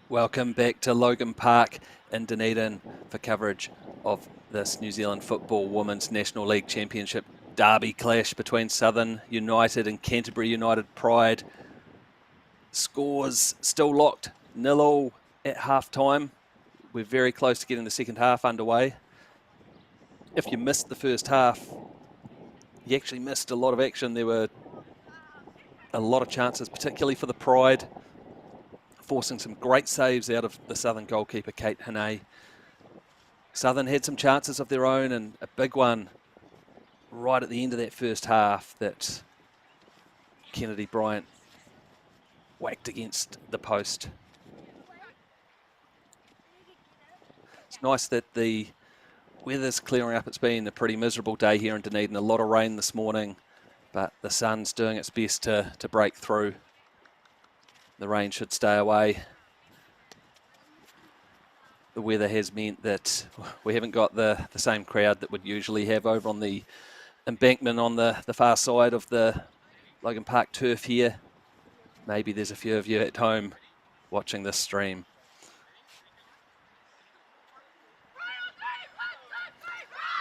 Welcome back to Logan Park in Dunedin for coverage of this New Zealand Football Women's National League Championship derby clash between Southern United and Canterbury United Pride. Scores still locked 0-0 at half-time. We're very close to getting the second half underway. If you missed the first half, you actually missed a lot of action. There were a lot of chances, particularly for the Pride, forcing some great saves out of the Southern goalkeeper, Kate Hannay. Southern had some chances of their own, and a big one right at the end of that first half that Kennedy Bryant whacked against the post. It's nice that the weather's clearing up. It's been a pretty miserable day here in Dunedin. A lot of rain this morning, but the sun's doing its best to break through. The rain should stay away. The weather has meant that we haven't got the same crowd that we'd usually have over on the embankment on the far side of the Logan Park turf here. Maybe there's a few of you at home watching this stream.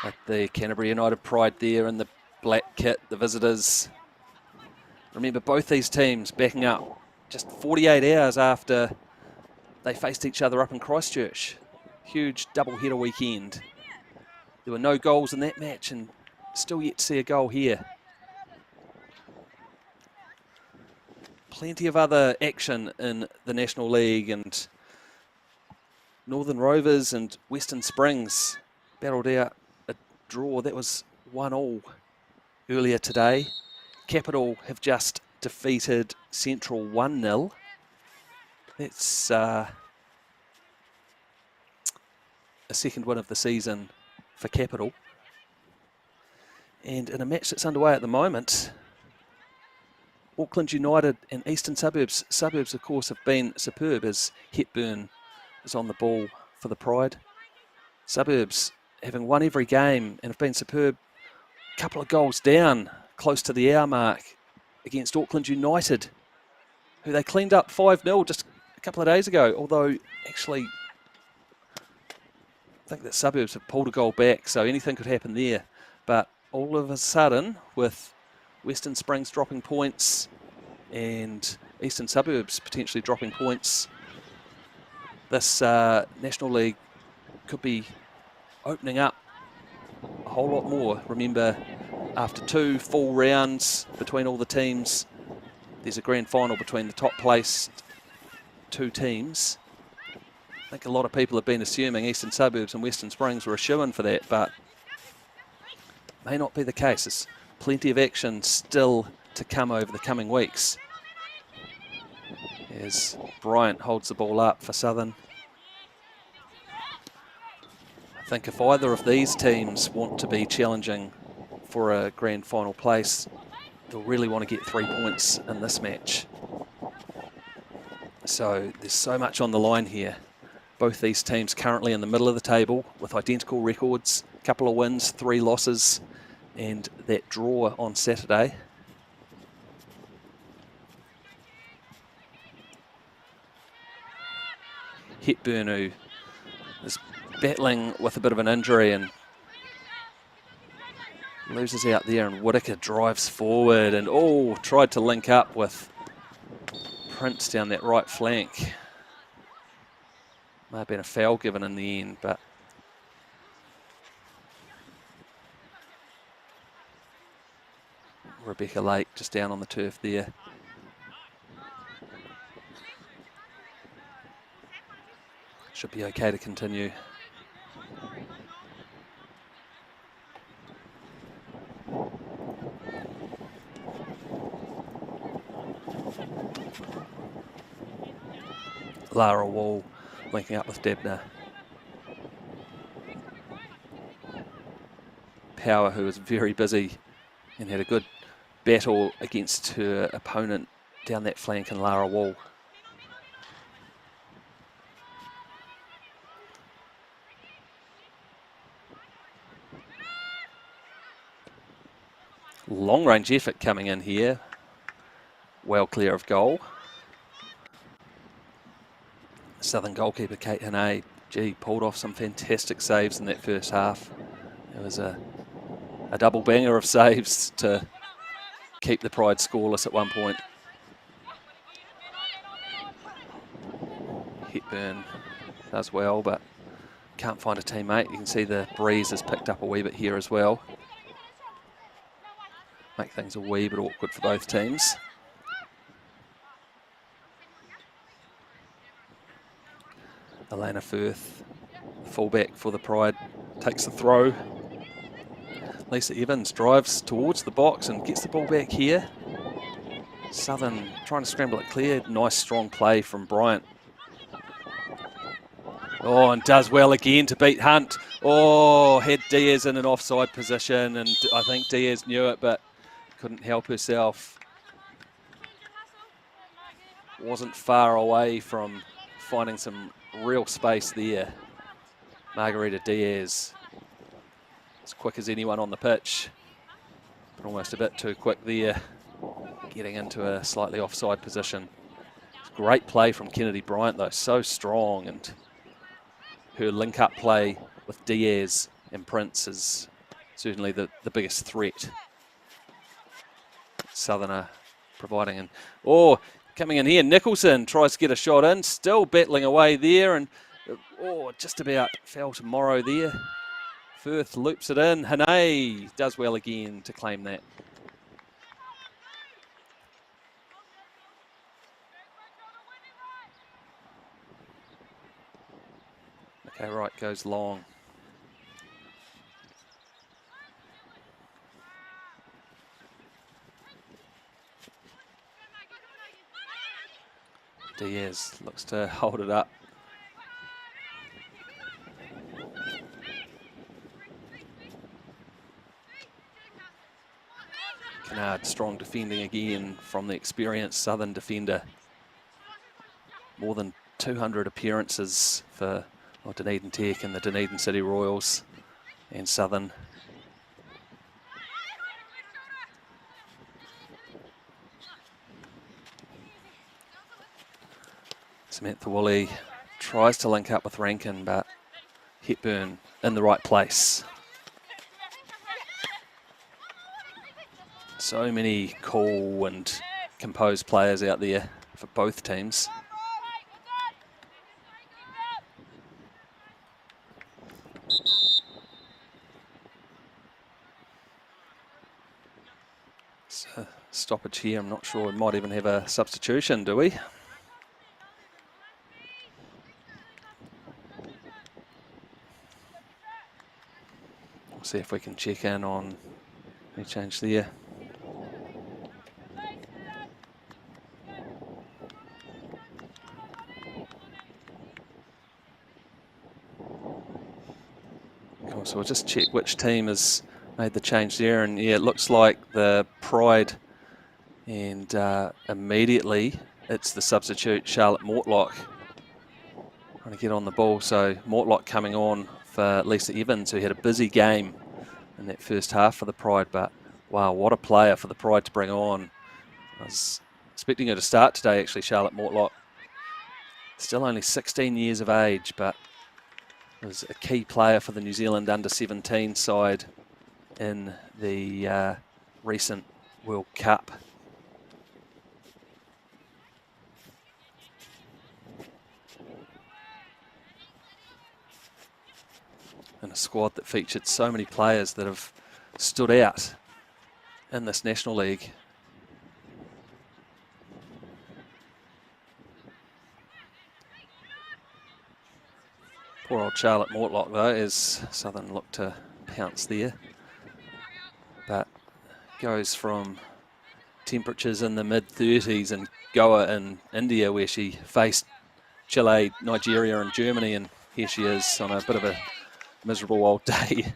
At the Canterbury United Pride there in the black kit, the visitors. Remember, both these teams backing up just 48 hours after they faced each other up in Christchurch. Huge double-header weekend. There were no goals in that match and still yet to see a goal here. Plenty of other action in the National League, and Northern Rovers and Western Springs battled out a draw. That was 1-1 earlier today. Capital have just defeated Central 1-0. That's a second win of the season for Capital. And in a match that's underway at the moment, Auckland United and Eastern Suburbs. Suburbs, of course, have been superb as Hepburn is on the ball for the Pride. Suburbs having won every game and have been superb. A couple of goals down, close to the hour mark, against Auckland United, who they cleaned up 5-0 just a couple of days ago, although actually I think that Suburbs have pulled a goal back, so anything could happen there. But all of a sudden, with Western Springs dropping points and Eastern Suburbs potentially dropping points, this National League could be opening up a whole lot more. Remember, after 2 full rounds between all the teams, there's a grand final between the top placed 2 teams. I think a lot of people have been assuming Eastern Suburbs and Western Springs were a shoo-in for that, but may not be the case. There's plenty of action still to come over the coming weeks, as Bryant holds the ball up for Southern. I think if either of these teams want to be challenging for a grand final place, they'll really want to get 3 points in this match. So there's so much on the line here. Both these teams currently in the middle of the table with identical records, a couple of wins, 3 losses, and that draw on Saturday. Hepburn, who is battling with a bit of an injury and loses out there, and Whitaker drives forward and tried to link up with Prince down that right flank. May have been a foul given in the end, but Rebecca Lake just down on the turf there. Should be okay to continue. Lara Wall linking up with Debner. Power, who was very busy and had a good battle against her opponent down that flank, and Lara Wall. Long range effort coming in here. Well clear of goal. Southern goalkeeper Kate Hannay, gee, pulled off some fantastic saves in that first half. It was a double banger of saves to keep the Pride scoreless at one point. Hepburn does well, but can't find a teammate. You can see the breeze has picked up a wee bit here as well. Make things a wee bit awkward for both teams. Elena Firth, fullback for the Pride, takes the throw. Lisa Evans drives towards the box and gets the ball back here. Southern trying to scramble it clear. Nice strong play from Bryant. Oh, and does well again to beat Hunt. Oh, had Diaz in an offside position, and I think Diaz knew it, but couldn't help herself. Wasn't far away from finding some real space there. Margarita Diaz, as quick as anyone on the pitch, but almost a bit too quick there, getting into a slightly offside position. Great play from Kennedy Bryant though, so strong, and her link-up play with Diaz and Prince is certainly the biggest threat. Southerner providing, and coming in here, Nicholson tries to get a shot in, still battling away there, and just about fell to Morrow there. Firth loops it in, Hannay does well again to claim that. Okay, right, goes long. Diaz looks to hold it up. Kennard strong defending again from the experienced Southern defender. More than 200 appearances for Dunedin Tech and the Dunedin City Royals and Southern. Samantha Woolley tries to link up with Rankin, but Hepburn in the right place. So many cool and composed players out there for both teams. So, stoppage here, I'm not sure. We might even have a substitution, do we? We'll see if we can check in on any change there. Cool, so we'll just check which team has made the change there, and yeah, it looks like the Pride, and immediately it's the substitute Charlotte Mortlock trying to get on the ball. So Mortlock coming on for Lisa Evans, who had a busy game in that first half for the Pride, but wow, what a player for the Pride to bring on. I was expecting her to start today, actually, Charlotte Mortlock. Still only 16 years of age, but was a key player for the New Zealand under-17 side in the recent World Cup. And a squad that featured so many players that have stood out in this National League. Poor old Charlotte Mortlock though, as Southern look to pounce there. But goes from temperatures in the mid-30s in Goa in India, where she faced Chile, Nigeria and Germany, and here she is on a bit of a miserable old day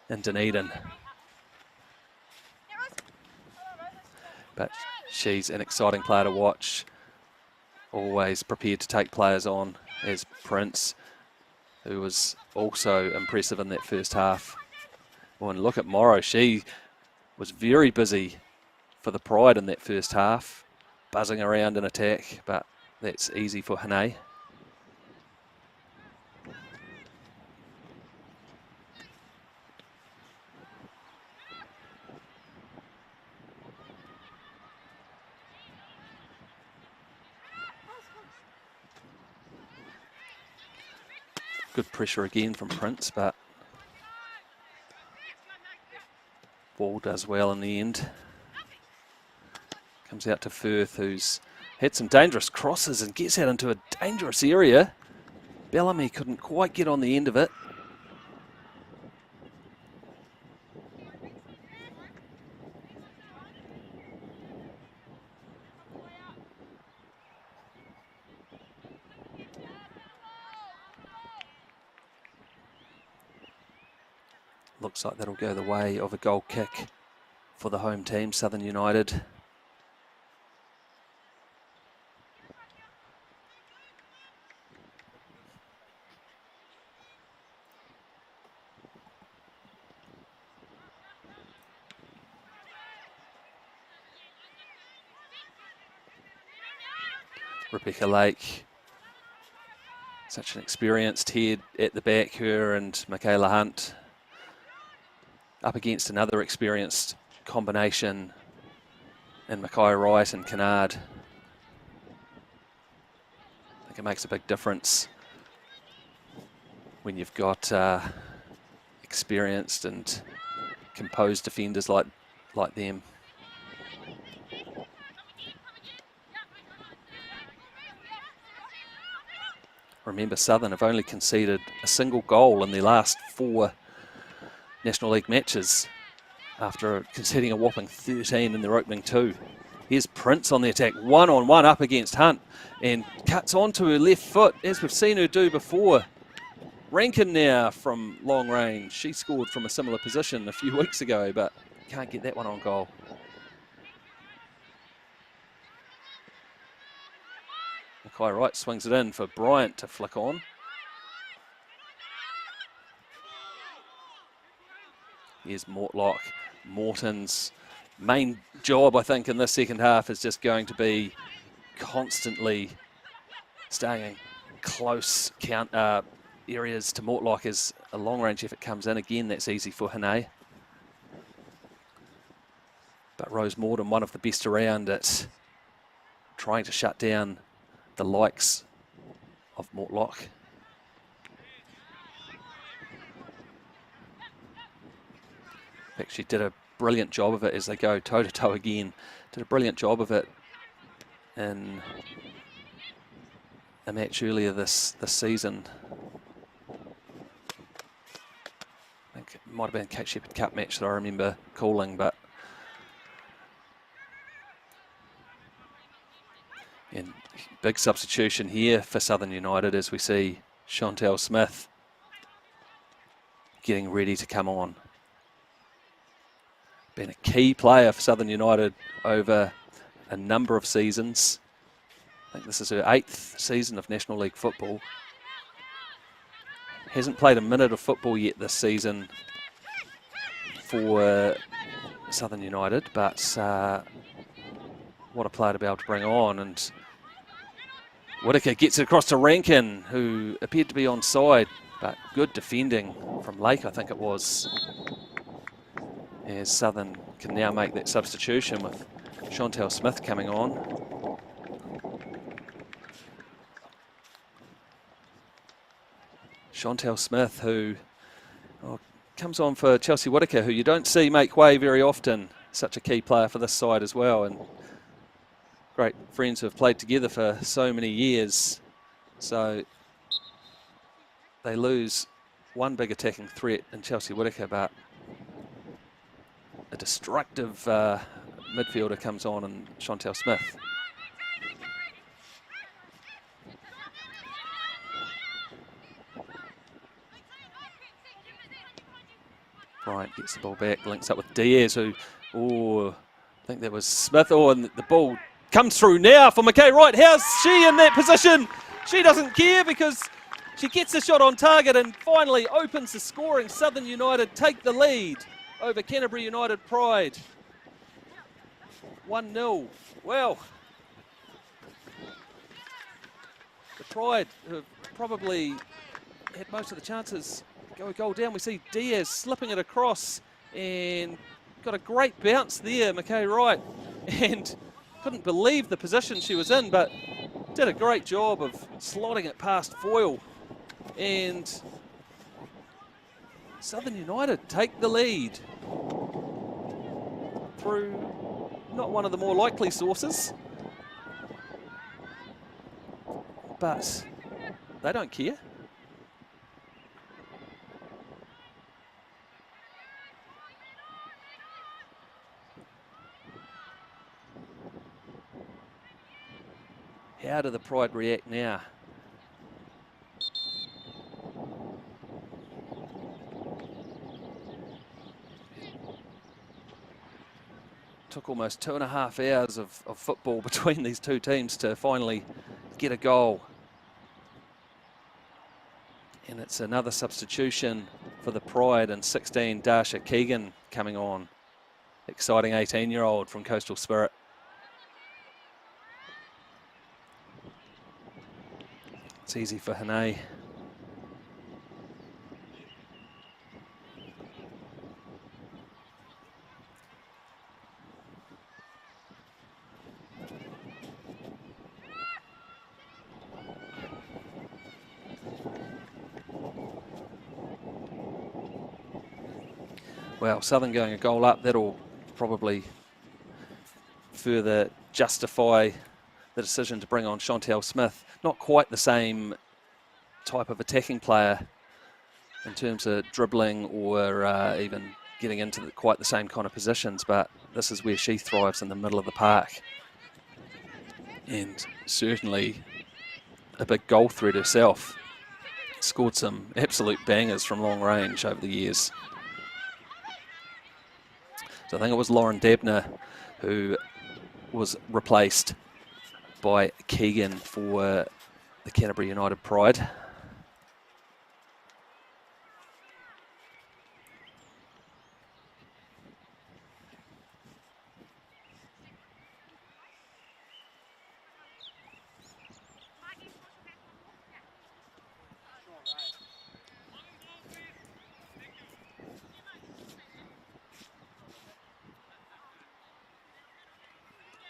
in Dunedin. But she's an exciting player to watch, always prepared to take players on, as Prince, who was also impressive in that first half. Well, and look at Morrow, she was very busy for the Pride in that first half, buzzing around in attack, but that's easy for Hannay. Good pressure again from Prince, but ball does well in the end. Comes out to Firth, who's had some dangerous crosses and gets out into a dangerous area. Bellamy couldn't quite get on the end of it. Looks like that'll go the way of a goal kick for the home team, Southern United. Rebecca Lake, such an experienced head at the back, her and Michaela Hunt, up against another experienced combination in Mackay Wright and Kennard. I think it makes a big difference when you've got experienced and composed defenders like them. Remember, Southern have only conceded a single goal in their last 4 National League matches after conceding a whopping 13 in their opening 2. Here's Prince on the attack, one-on-one up against Hunt, and cuts onto her left foot, as we've seen her do before. Rankin now from long range. She scored from a similar position a few weeks ago, but can't get that one on goal. Mackay Wright swings it in for Bryant to flick on. Here's Mortlock. Morton's main job, I think, in this second half is just going to be constantly staying close areas to Mortlock as a long-range effort comes in. Again, that's easy for Hane. But Rose Morton, one of the best around it, trying to shut down the likes of Mortlock. In fact, she did a brilliant job of it as they go toe-to-toe again. Did a brilliant job of it in a match earlier this season. I think it might have been a Kate Shepherd Cup match that I remember calling, but and big substitution here for Southern United as we see Chantel Smith getting ready to come on. Been a key player for Southern United over a number of seasons. I think this is her 8th season of National League football. Hasn't played a minute of football yet this season for Southern United, but what a player to be able to bring on. And Whittaker gets it across to Rankin, who appeared to be onside, but good defending from Lake, I think it was. As Southern can now make that substitution with Chantel Smith coming on. Chantel Smith, who comes on for Chelsea Whittaker, who you don't see make way very often. Such a key player for this side as well, and great friends who have played together for so many years. So they lose one big attacking threat in Chelsea Whittaker, but a destructive midfielder comes on in Chantel Smith. Bryant gets the ball back, links up with Diaz, who, I think that was Smith. And the ball comes through now for Mackay Wright. How's she in that position? She doesn't care because she gets the shot on target and finally opens the scoring. Southern United take the lead over Canterbury United Pride. 1-0. Well, the Pride have probably had most of the chances go a goal down. We see Diaz slipping it across and got a great bounce there, Mackay Wright, and couldn't believe the position she was in, but did a great job of slotting it past Foyle. And Southern United take the lead through not one of the more likely sources, but they don't care. How do the Pride react now? Took almost 2.5 hours of football between these two teams to finally get a goal. And it's another substitution for the Pride, and 16, Dasha Keegan coming on. Exciting 18-year-old from Coastal Spirit. It's easy for Hane. Well, Southern going a goal up, that'll probably further justify the decision to bring on Chantel Smith. Not quite the same type of attacking player in terms of dribbling or even getting into quite the same kind of positions, but this is where she thrives, in the middle of the park. And certainly a big goal threat herself. Scored some absolute bangers from long range over the years. So I think it was Lauren Debner who was replaced by Keegan for the Canterbury United Pride.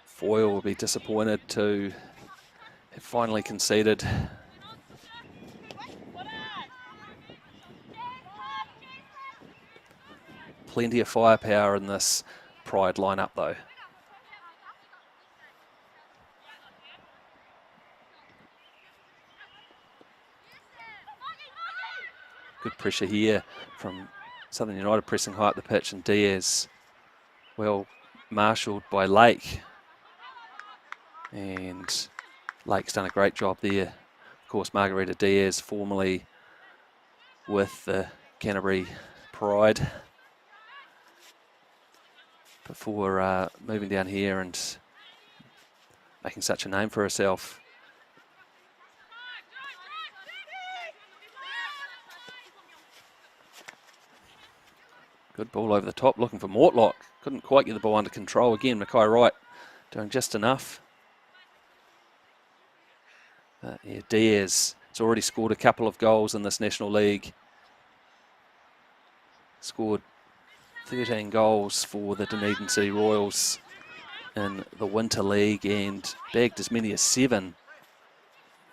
Foyle will be disappointed to have finally conceded. Plenty of firepower in this Pride lineup though. Good pressure here from Southern United, pressing high up the pitch, and Diaz well marshalled by Lake. And Lake's done a great job there. Of course, Margarita Diaz, formerly with the Canterbury Pride, before moving down here and making such a name for herself. Good ball over the top, looking for Mortlock. Couldn't quite get the ball under control. Again, Mackay Wright doing just enough. Yeah, Diaz has already scored a couple of goals in this National League. Scored 13 goals for the Dunedin City Royals in the Winter League and bagged as many as 7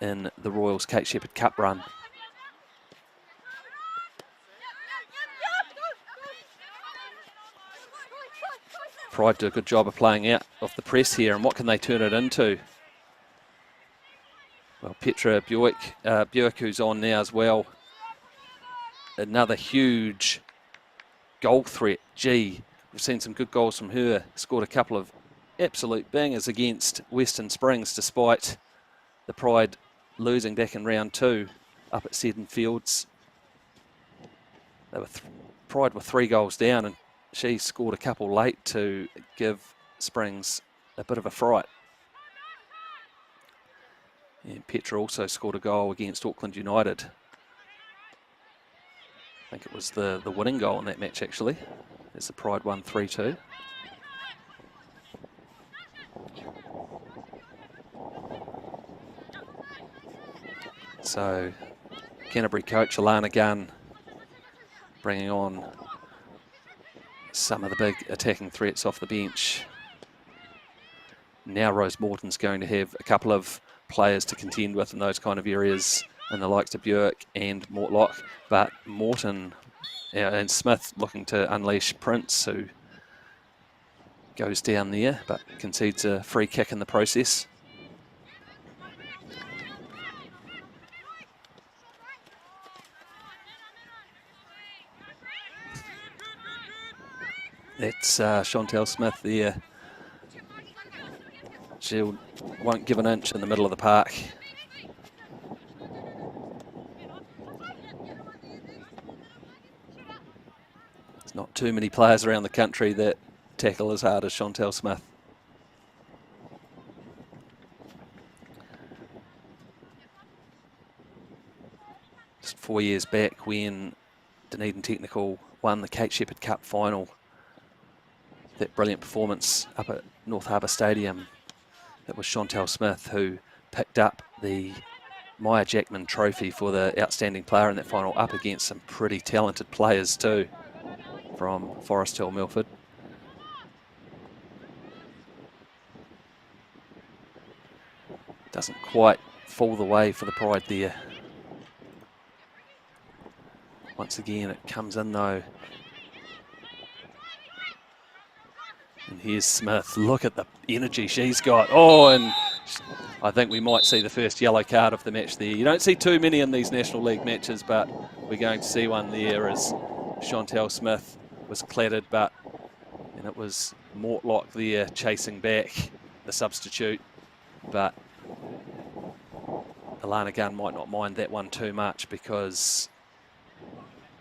in the Royals Kate Shepherd Cup run. Pride do a good job of playing out off the press here, and what can they turn it into? Well, Petra Buick, who's on now as well. Another huge goal threat. Gee, we've seen some good goals from her. Scored a couple of absolute bangers against Western Springs, despite the Pride losing back in round 2 up at Seddon Fields. They were Pride were 3 goals down, and she scored a couple late to give Springs a bit of a fright. And Petra also scored a goal against Auckland United. I think it was the winning goal in that match, actually, as the Pride won 3-2. So Canterbury coach Alana Gunn bringing on some of the big attacking threats off the bench. Now Rose Morton's going to have a couple of players to contend with in those kind of areas and the likes of Björk and Mortlock, but Morton and Smith looking to unleash Prince, who goes down there but concedes a free kick in the process. That's Chantel Smith there. She won't give an inch in the middle of the park. There's not too many players around the country that tackle as hard as Chantel Smith. Just 4 years back when Dunedin Technical won the Kate Shepherd Cup final, that brilliant performance up at North Harbour Stadium, it was Chantel Smith who picked up the Maya Jackman trophy for the outstanding player in that final, up against some pretty talented players too from Forest Hill Milford. Doesn't quite fall the way for the Pride there. Once again, it comes in though. And here's Smith. Look at the energy she's got. Oh, and I think we might see the first yellow card of the match there. You don't see too many in these National League matches, but we're going to see one there as Chantel Smith was clattered, and it was Mortlock there chasing back the substitute, but Alana Gunn might not mind that one too much because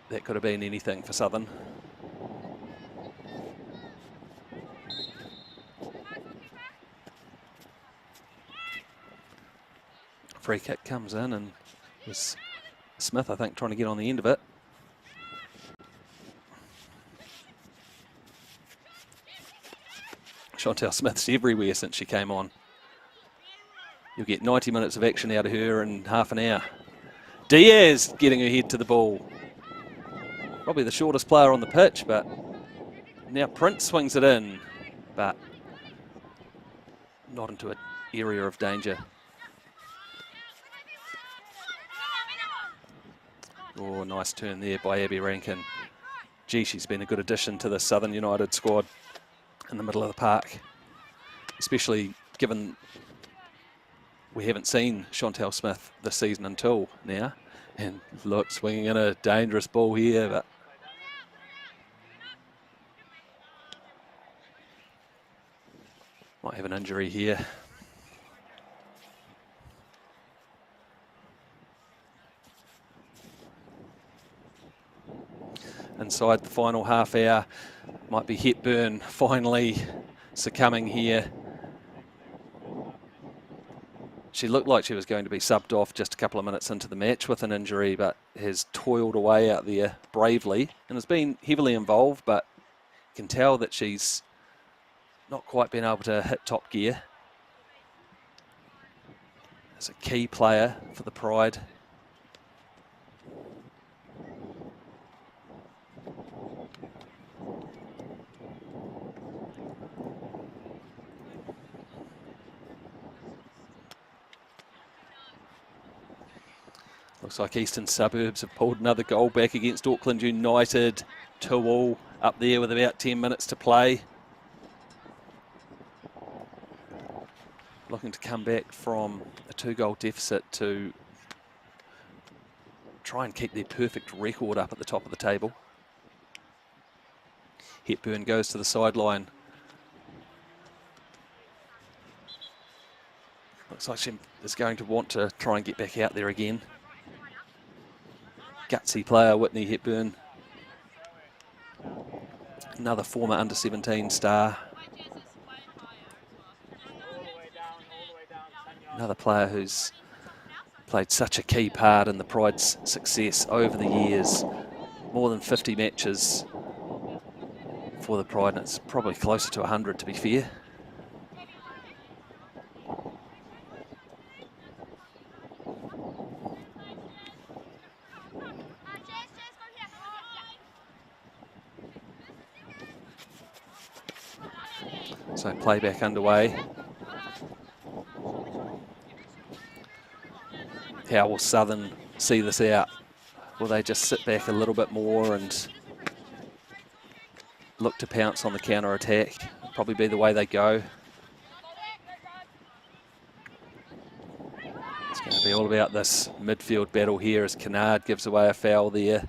that could have been anything for Southern. Free kick comes in, and it was Smith, I think, trying to get on the end of it. Chantel Smith's everywhere since she came on. You'll get 90 minutes of action out of her in half an hour. Diaz getting her head to the ball. Probably the shortest player on the pitch, but now Prince swings it in, but not into an area of danger. Oh, nice turn there by Abby Rankin. Gee, she's been a good addition to the Southern United squad in the middle of the park, especially given we haven't seen Chantel Smith this season until now. And look, swinging in a dangerous ball here, but might have an injury here. Inside the final half hour, might be Hepburn finally succumbing here. She looked like she was going to be subbed off just a couple of minutes into the match with an injury, but has toiled away out there bravely and has been heavily involved, but you can tell that she's not quite been able to hit top gear. As a key player for the Pride. Looks like Eastern Suburbs have pulled another goal back against Auckland United. 2-2 up there with about 10 minutes to play. Looking to come back from a 2-goal deficit to try and keep their perfect record up at the top of the table. Hepburn goes to the sideline. Looks like she is going to want to try and get back out there again. Gutsy player, Whitney Hepburn. Another former under-17 star. Another player who's played such a key part in the Pride's success over the years. More than 50 matches for the Pride, and it's probably closer to 100 to be fair. So playback underway. How will Southern see this out? Will they just sit back a little bit more and look to pounce on the counter-attack? Probably be the way they go. It's going to be all about this midfield battle here as Kennard gives away a foul there.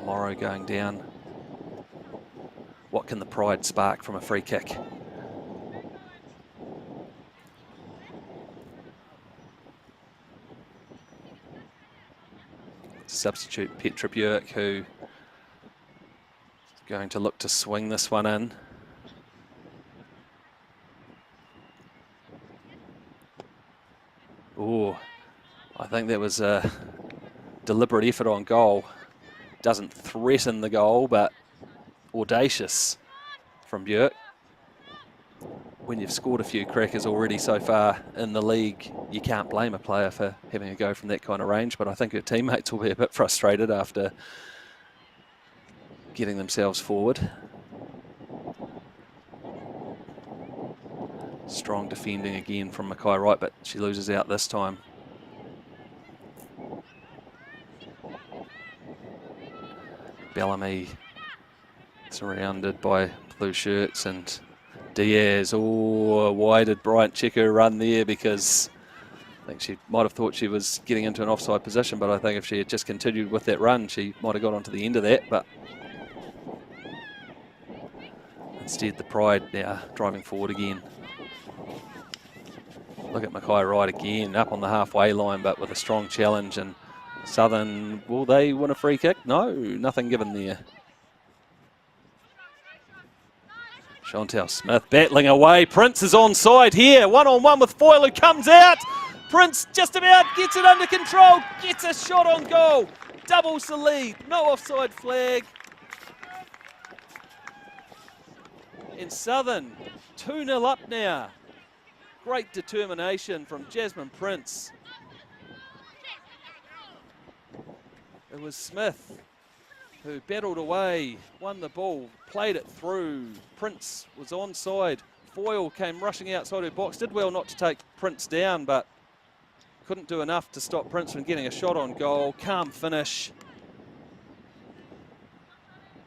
Morrow going down. What can the Pride spark from a free kick? Substitute Petra Björk, who is going to look to swing this one in. Oh, I think that was a deliberate effort on goal. Doesn't threaten the goal, but audacious from Björk. When you've scored a few crackers already so far in the league, you can't blame a player for having a go from that kind of range, but I think her teammates will be a bit frustrated after getting themselves forward. Strong defending again from Mackay Wright, but she loses out this time. Bellamy surrounded by blue shirts, and Diaz. Oh, why did Bryant check her run there? Because I think she might have thought she was getting into an offside position, but I think if she had just continued with that run, she might have got onto the end of that. But instead, the Pride now driving forward again. Look at Mackay Wright again, up on the halfway line, but with a strong challenge. And Southern, will they win a free kick? No, nothing given there. Chantel Smith battling away. Prince is onside here. One-on-one with Foyle, who comes out. Prince just about gets it under control. Gets a shot on goal. Doubles the lead. No offside flag. And Southern 2-0 up now. Great determination from Jasmine Prince. It was Smith who battled away, won the ball, played it through. Prince was onside. Foyle came rushing outside her box. Did well not to take Prince down, but couldn't do enough to stop Prince from getting a shot on goal. Calm finish.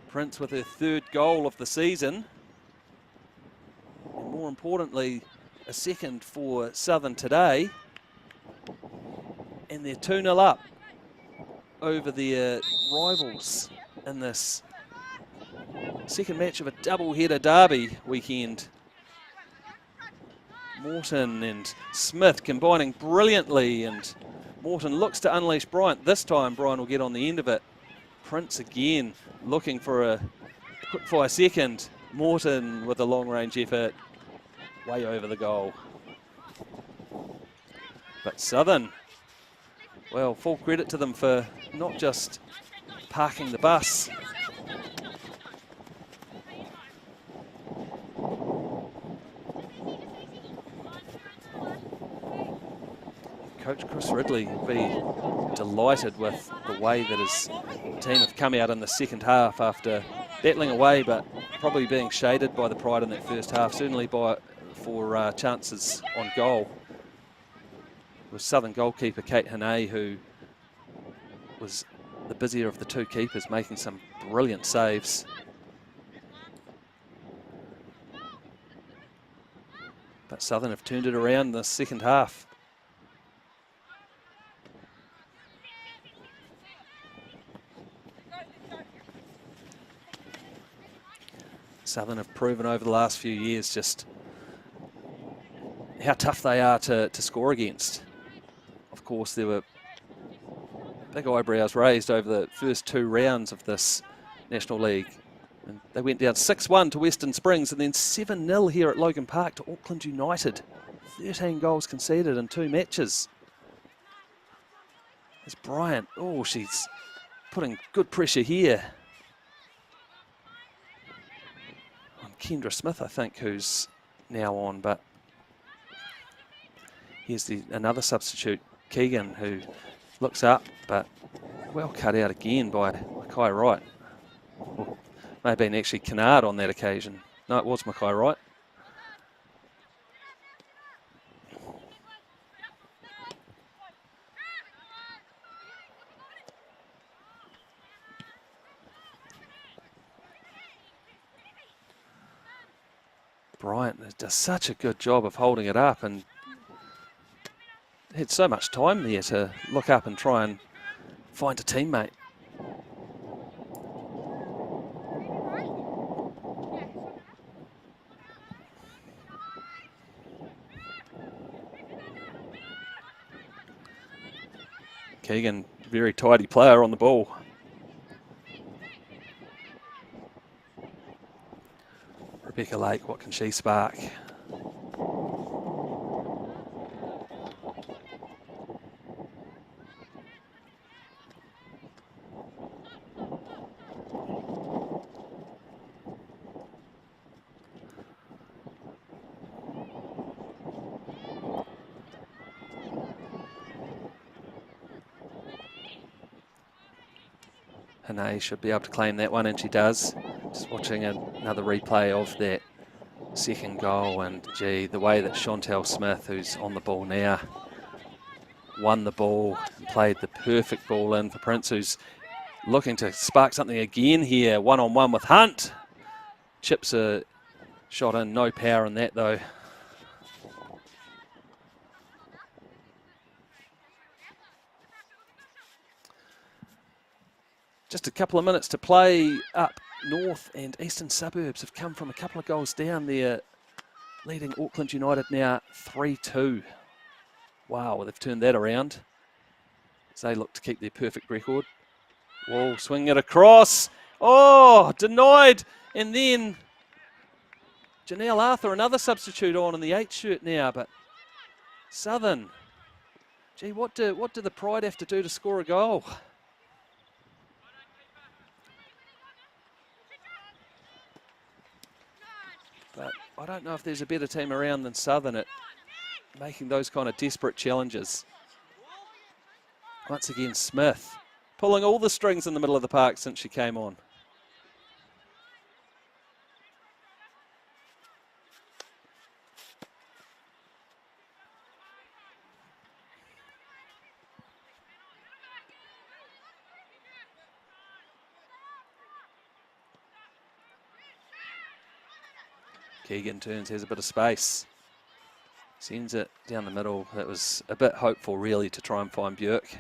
Prince with her third goal of the season. And more importantly, a second for Southern today. And they're 2-0 up over their rivals in this second match of a double-header derby weekend. Morton and Smith combining brilliantly, and Morton looks to unleash Bryant. This time Bryant will get on the end of it. Prince again looking for a quick-fire second. Morton with a long-range effort, way over the goal. But Southern, well, full credit to them for not just parking the bus. Coach Chris Ridley will be delighted with the way that his team have come out in the second half after battling away, but probably being shaded by the Pride in that first half, certainly for chances on goal. It was Southern goalkeeper Kate Hane who was the busier of the two keepers, making some brilliant saves. But Southern have turned it around in the second half. Southern have proven over the last few years just how tough they are to score against. Of course, there were big eyebrows raised over the first two rounds of this National League. And they went down 6-1 to Western Springs and then 7-0 here at Logan Park to Auckland United. 13 goals conceded in 2 matches. There's Bryant. Oh, she's putting good pressure here on Kendra Smith, I think, who's now on. But here's another substitute, Keegan, who looks up, but well cut out again by Mackay Wright. Well, may have been actually Kennard on that occasion. No, it was Mackay Wright. Bryant does such a good job of holding it up and had so much time there to look up and try and find a teammate. Keegan, very tidy player on the ball. Rebecca Lake, what can she spark? Hane should be able to claim that one, and she does. Just watching another replay of that second goal, and gee, the way that Chantel Smith, who's on the ball now, won the ball and played the perfect ball in for Prince, who's looking to spark something again here, one-on-one with Hunt. Chips a shot in, no power in that though. Just a couple of minutes to play up north, and Eastern Suburbs have come from a couple of goals down there, leading Auckland United now 3-2. Wow, they've turned that around as they look to keep their perfect record. Wall swinging it across. Oh, denied. And then Janelle Arthur, another substitute on in the 8 shirt now, but Southern. Gee, what do the Pride have to do to score a goal? But I don't know if there's a better team around than Southern at making those kind of desperate challenges. Once again, Smith pulling all the strings in the middle of the park since she came on. Keegan turns, has a bit of space. Sends it down the middle. That was a bit hopeful, really, to try and find Björk.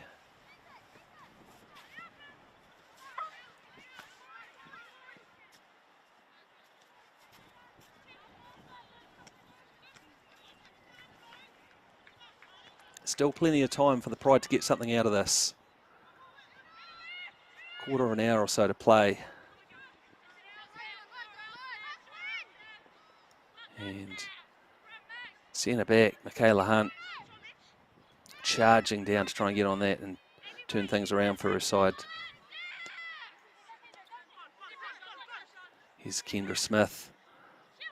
Still plenty of time for the Pride to get something out of this. Quarter of an hour or so to play. And centre back, Michaela Hunt, charging down to try and get on that and turn things around for her side. Here's Kendra Smith,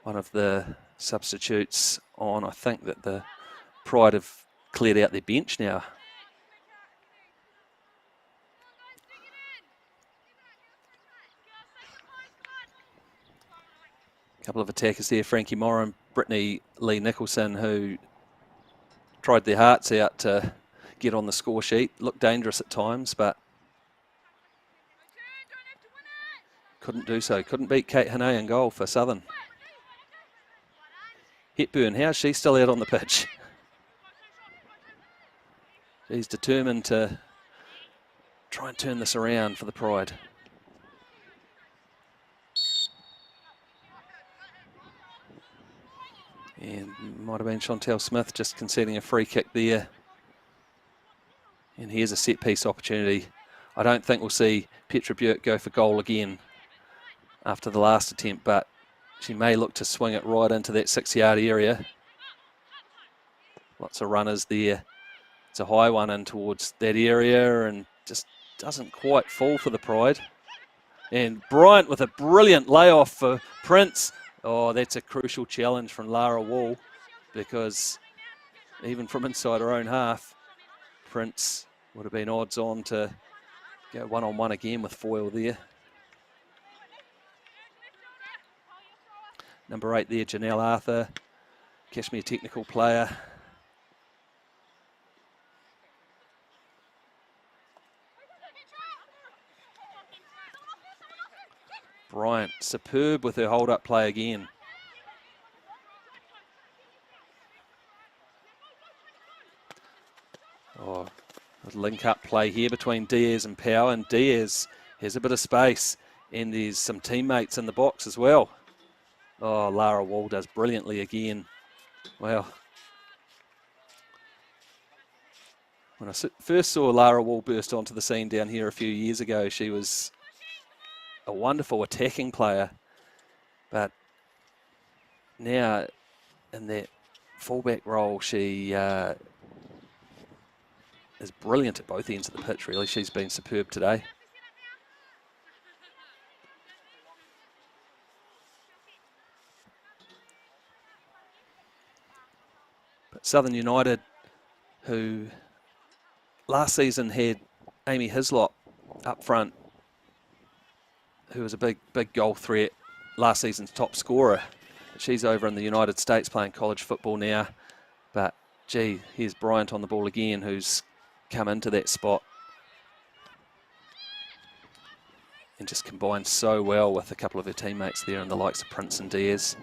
one of the substitutes on. I think that the Pride have cleared out their bench now. A couple of attackers there, Frankie Morrow and Brittany Lee Nicholson, who tried their hearts out to get on the score sheet. Looked dangerous at times, but couldn't do so. Couldn't beat Kate Hane in goal for Southern. Hepburn, how's she still out on the pitch? She's determined to try and turn this around for the Pride. And might have been Chantel Smith just conceding a free kick there. And here's a set-piece opportunity. I don't think we'll see Petra Björk go for goal again after the last attempt, but she may look to swing it right into that 6-yard area. Lots of runners there. It's a high one in towards that area and just doesn't quite fall for the Pride. And Bryant with a brilliant layoff for Prince. Oh, that's a crucial challenge from Lara Wall, because even from inside her own half, Prince would have been odds on to go one-on-one again with foil there. Number 8 there, Janelle Arthur, Kashmir technical player. Bryant, superb with her hold-up play again. Good link-up play here between Diaz and Powell, and Diaz has a bit of space, and there's some teammates in the box as well. Oh, Lara Wall does brilliantly again. Well, when I first saw Lara Wall burst onto the scene down here a few years ago, she was a wonderful attacking player. But now in that fullback role, she is brilliant at both ends of the pitch, really. She's been superb today. But Southern United, who last season had Amy Hislop up front, who was a big goal threat, last season's top scorer. She's over in the United States playing college football now. But, gee, here's Bryant on the ball again, who's come into that spot and just combined so well with a couple of her teammates there and the likes of Prince and Diaz.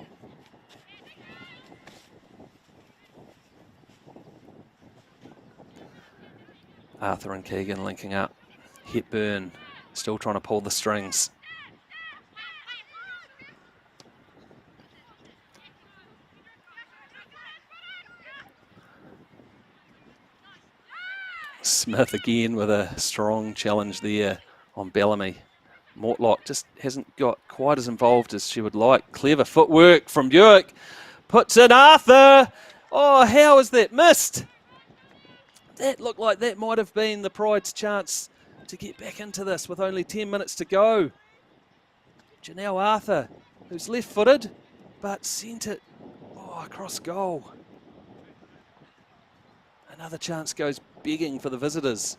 Arthur and Keegan linking up. Hepburn still trying to pull the strings. Smith again with a strong challenge there on Bellamy. Mortlock just hasn't got quite as involved as she would like. Clever footwork from Buick. Puts in Arthur. Oh, how is that missed? That looked like that might have been the Pride's chance to get back into this with only 10 minutes to go. Janelle Arthur, who's left-footed, but sent it across goal. Another chance goes begging for the visitors.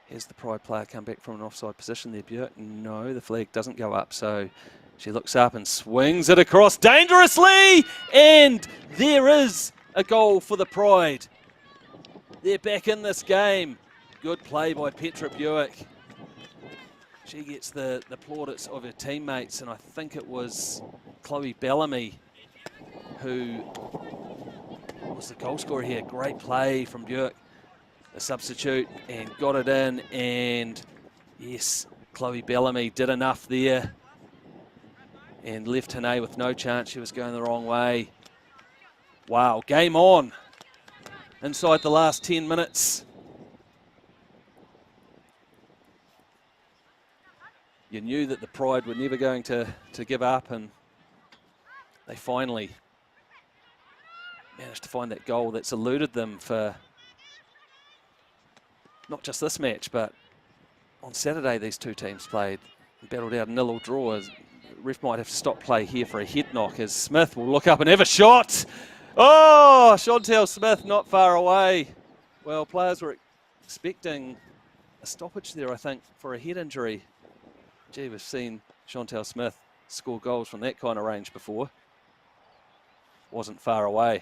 Here's the Pride player come back from an offside position there, Björk. No, the flag doesn't go up, so she looks up and swings it across dangerously, and there is a goal for the Pride. They're back in this game. Good play by Petra Buick. She gets the plaudits of her teammates, and I think it was Chloe Bellamy who was the goal scorer here. Great play from Buick, a substitute, and got it in, and yes, Chloe Bellamy did enough there and left Hane with no chance. She was going the wrong way. Wow, game on inside the last 10 minutes. You knew that the Pride were never going to give up, and they finally managed to find that goal that's eluded them for not just this match, but on Saturday these two teams played and battled out a 0-0 draw. Ref might have to stop play here for a head knock as Smith will look up and have a shot. Oh, Chantel Smith not far away. Well, players were expecting a stoppage there, I think, for a head injury. Gee, we've seen Chantel Smith score goals from that kind of range before. Wasn't far away.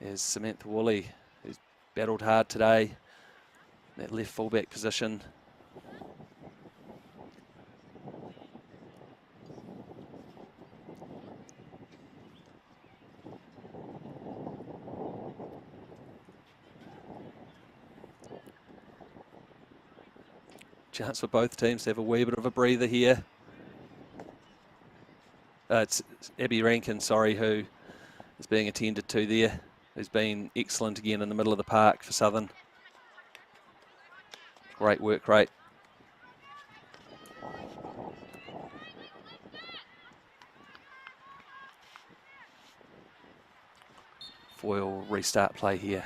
There's Samantha Woolley, who's battled hard today. That left fullback position. Chance for both teams to have a wee bit of a breather here. It's Abby Rankin, sorry, who is being attended to there, who's been excellent again in the middle of the park for Southern. Great work rate. Foyle restart play here.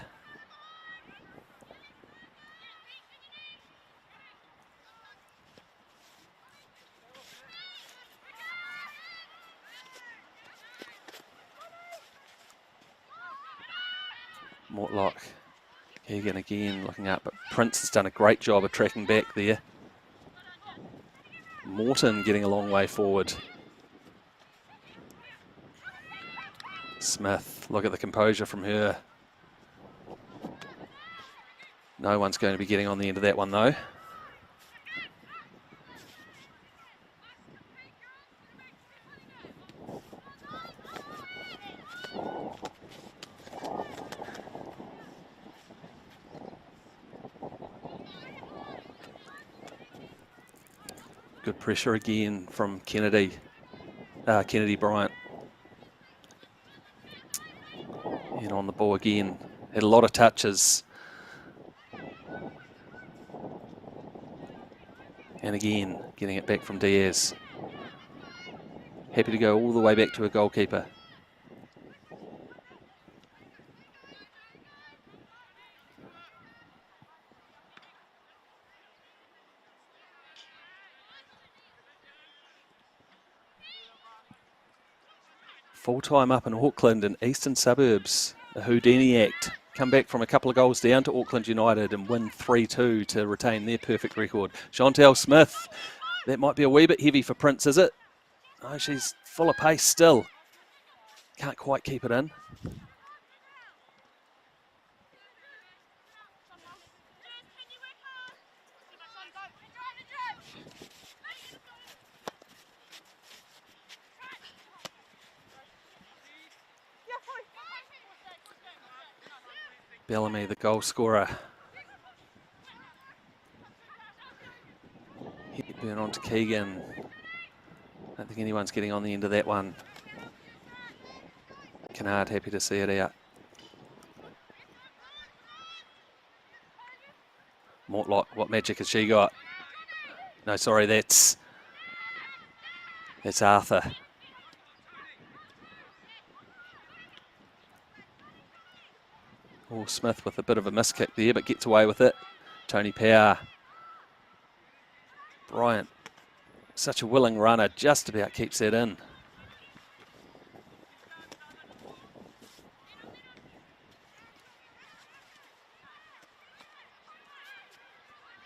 Mortlock. Keegan again looking up, but Prince has done a great job of tracking back there. Morton getting a long way forward. Smith, look at the composure from her. No one's going to be getting on the end of that one, though. Good pressure again from Kennedy Bryant. And on the ball again. Had a lot of touches. And again, getting it back from Diaz. Happy to go all the way back to a goalkeeper. Full time up in Auckland and Eastern Suburbs. A Houdini act. Come back from a couple of goals down to Auckland United and win 3-2 to retain their perfect record. Chantel Smith. That might be a wee bit heavy for Prince, is it? Oh, she's full of pace still. Can't quite keep it in. Bellamy, the goal scorer. Hepburn on to Keegan. I don't think anyone's getting on the end of that one. Kennard happy to see it out. Mortlock, what magic has she got? No, sorry, that's Arthur. Oh, Smith with a bit of a miskick there, but gets away with it. Tony Power. Bryant, such a willing runner, just about keeps that in.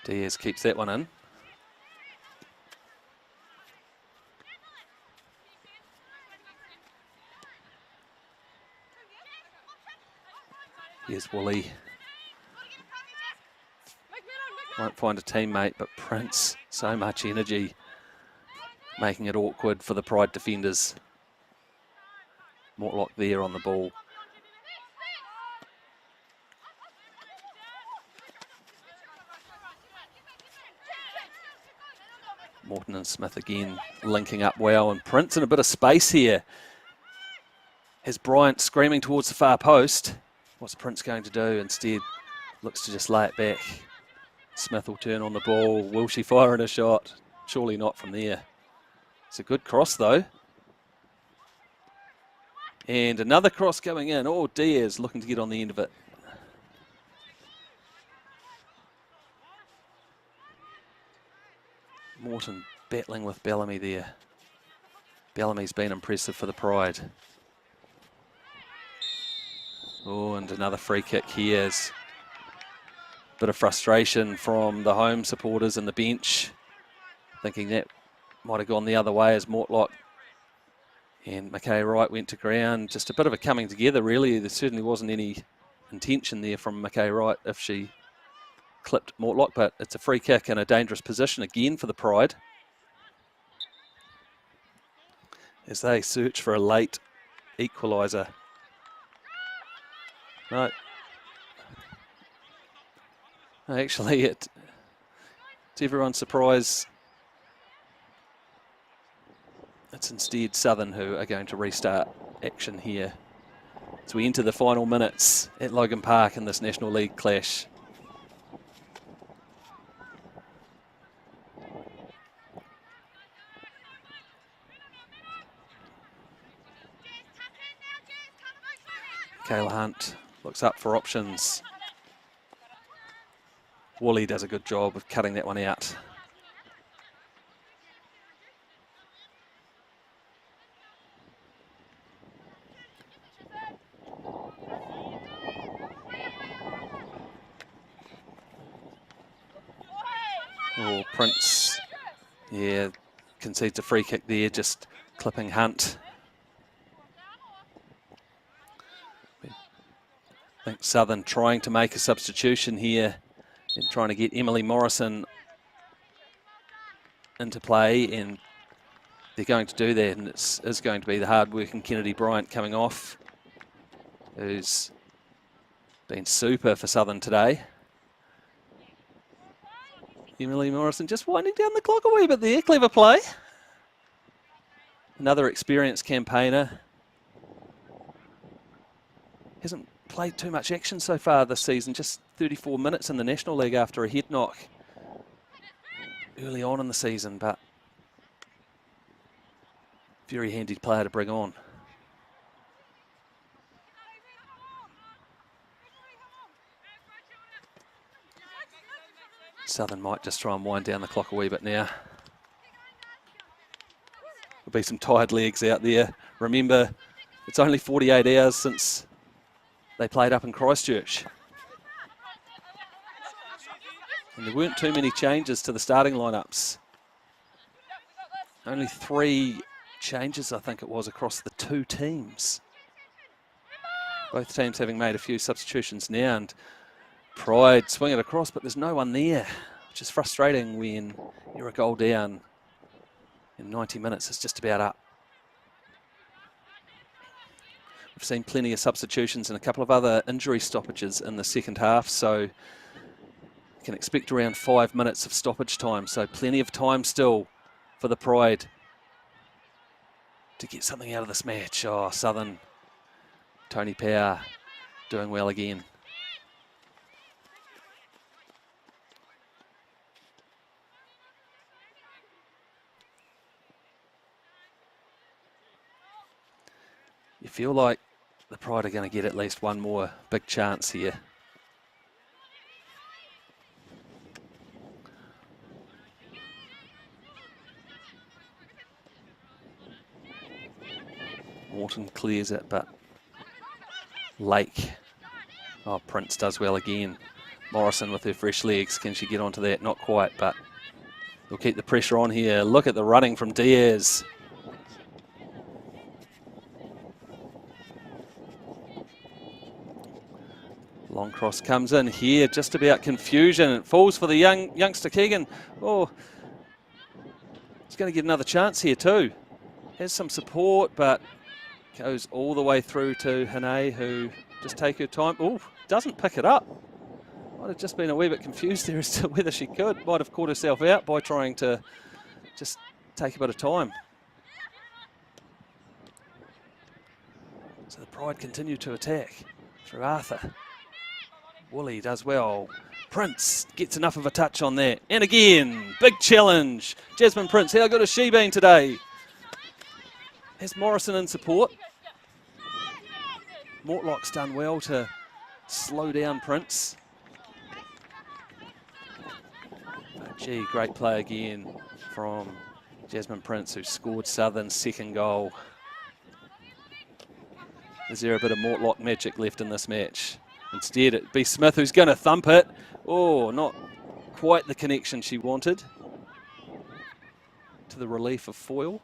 Diaz keeps that one in. Here's Woolley. Won't find a teammate, but Prince, so much energy, making it awkward for the Pride defenders. Mortlock there on the ball. Morton and Smith again linking up well, and Prince in a bit of space here. Has Bryant screaming towards the far post. What's Prince going to do? Instead, looks to just lay it back. Smith will turn on the ball. Will she fire in a shot? Surely not from there. It's a good cross though. And another cross going in. Oh, Diaz looking to get on the end of it. Morton battling with Bellamy there. Bellamy's been impressive for the Pride. Oh, and another free kick here. Bit of frustration from the home supporters and the bench, thinking that might have gone the other way as Mortlock and McKay Wright went to ground. Just a bit of a coming together, really. There certainly wasn't any intention there from McKay Wright if she clipped Mortlock, but it's a free kick in a dangerous position again for the Pride, as they search for a late equaliser. No. Actually, to everyone's surprise, it's instead Southern who are going to restart action here. So we enter the final minutes at Logan Park in this National League clash. Kayla Hunt looks up for options. Woolley does a good job of cutting that one out. Oh, Prince, yeah, concedes a free kick there, just clipping Hunt. I think Southern trying to make a substitution here. and trying to get Emily Morrison into play, and they're going to do that, and it is going to be the hard-working Kennedy Bryant coming off, who's been super for Southern today. Emily Morrison just winding down the clock a wee bit there. Clever play. Another experienced campaigner. Hasn't played too much action so far this season, just 34 minutes in the National League after a head knock early on in the season, but very handy player to bring on. Southern might just try and wind down the clock a wee bit now. There'll be some tired legs out there. Remember, it's only 48 hours since they played up in Christchurch. And there weren't too many changes to the starting lineups. Only 3 changes, I think it was, across the 2 teams. Both teams having made a few substitutions now, and Pride swing it across, but there's no one there, which is frustrating when you're a goal down in 90 minutes. It's just about up. We've seen plenty of substitutions and a couple of other injury stoppages in the second half, so you can expect around 5 minutes of stoppage time, so plenty of time still for the Pride to get something out of this match. Oh, Southern, Tony Power doing well again. You feel like the Pride are going to get at least one more big chance here. Morton clears it, but Lake. Oh, Prince does well again. Morrison with her fresh legs. Can she get onto that? Not quite, but we'll keep the pressure on here. Look at the running from Diaz. Long cross comes in here, just about confusion. It falls for the youngster Keegan. Oh, he's going to get another chance here too. Has some support, but goes all the way through to Hane, who just take her time. Oh, doesn't pick it up. Might have just been a wee bit confused there as to whether she could. Might have caught herself out by trying to just take a bit of time. So the Pride continue to attack through Arthur. Woolley does well. Prince gets enough of a touch on that. And again, big challenge. Jasmine Prince, how good has she been today? Has Morrison in support. Mortlock's done well to slow down Prince. But gee, great play again from Jasmine Prince, who scored Southern's second goal. Is there a bit of Mortlock magic left in this match? Instead, it'd be Smith who's going to thump it. Oh, not quite the connection she wanted. To the relief of Foyle.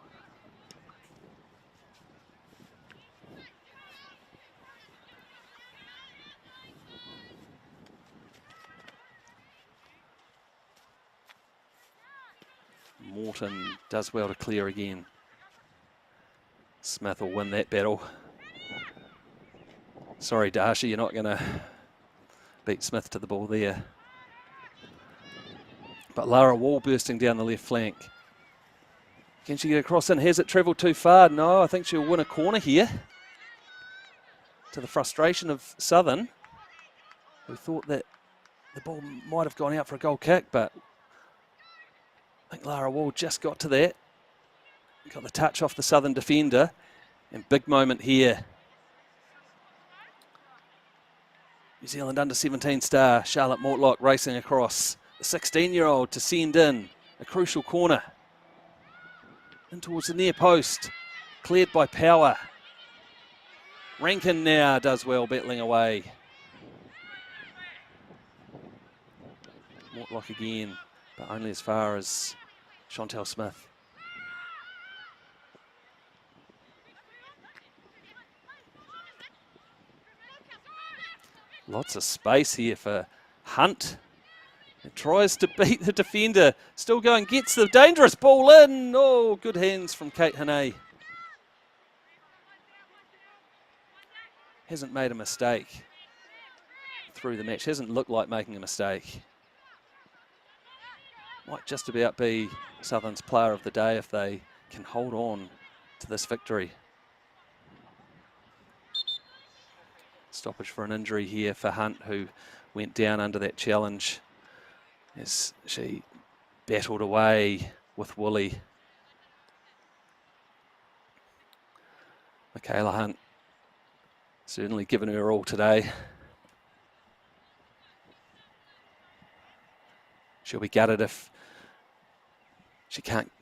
Morton does well to clear again. Smith will win that battle. Sorry, Darcy, you're not going to beat Smith to the ball there. But Lara Wall bursting down the left flank. Can she get across in? Has it travelled too far? No, I think she'll win a corner here. To the frustration of Southern, who thought that the ball might have gone out for a goal kick, but I think Lara Wall just got to that. Got the touch off the Southern defender. And big moment here. New Zealand under-17 star Charlotte Mortlock racing across. The 16-year-old to send in a crucial corner. In towards the near post. Cleared by Power. Rankin now does well, battling away. Mortlock again, but only as far as Chantel Smith. Lots of space here for Hunt. It tries to beat the defender. Still going, gets the dangerous ball in. Oh, good hands from Kate Hannay. Hasn't made a mistake through the match. Hasn't looked like making a mistake. Might just about be Southern's player of the day if they can hold on to this victory. Stoppage for an injury here for Hunt, who went down under that challenge as she battled away with Woolley. Michaela Hunt certainly given her all today. She'll be gutted if she can't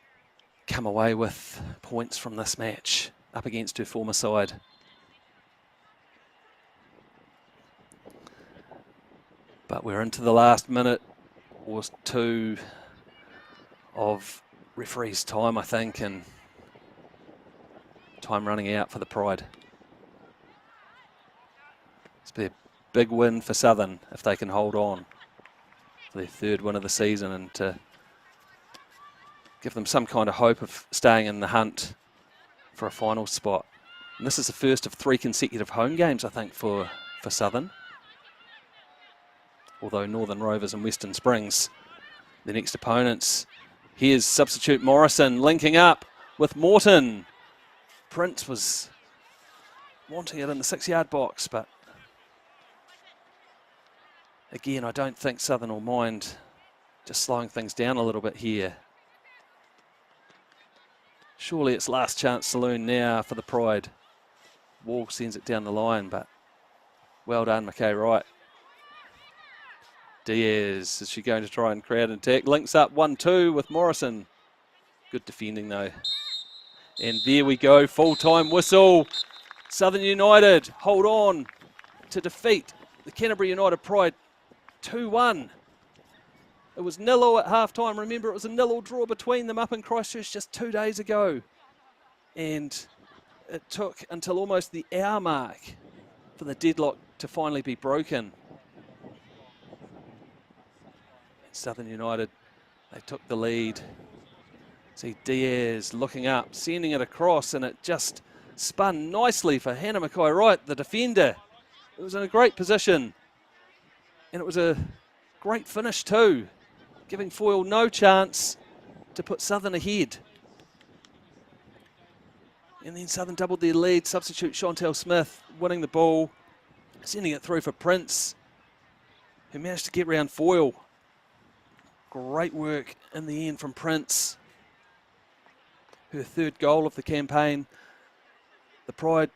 come away with points from this match up against her former side. But we're into the last minute or two of referee's time, I think, and time running out for the Pride. It's be a big win for Southern if they can hold on for their third win of the season and to give them some kind of hope of staying in the hunt for a final spot. And this is the first of 3 consecutive home games, I think, for Southern. Although Northern Rovers and Western Springs, the next opponents. Here's substitute Morrison linking up with Morton. Prince was wanting it in the 6-yard box, but again, I don't think Southern will mind just slowing things down a little bit here. Surely it's last chance saloon now for the Pride. Wall sends it down the line, but well done, McKay Wright. Diaz, is she going to try and crowd and attack? Links up 1-2 with Morrison. Good defending though. And there we go, full-time whistle. Southern United hold on to defeat the Canterbury United Pride 2-1. It was 0-0 at half-time. Remember, it was a 0-0 draw between them up in Christchurch just 2 days ago. And it took until almost the hour mark for the deadlock to finally be broken. Southern United, they took the lead. See Diaz looking up, sending it across, and it just spun nicely for Hannah McKay-Wright, the defender. It was in a great position, and it was a great finish too, giving Foyle no chance to put Southern ahead. And then Southern doubled their lead. Substitute Chantel Smith winning the ball, sending it through for Prince, who managed to get round Foyle. Great work in the end from Prince. Her third goal of the campaign. The Pride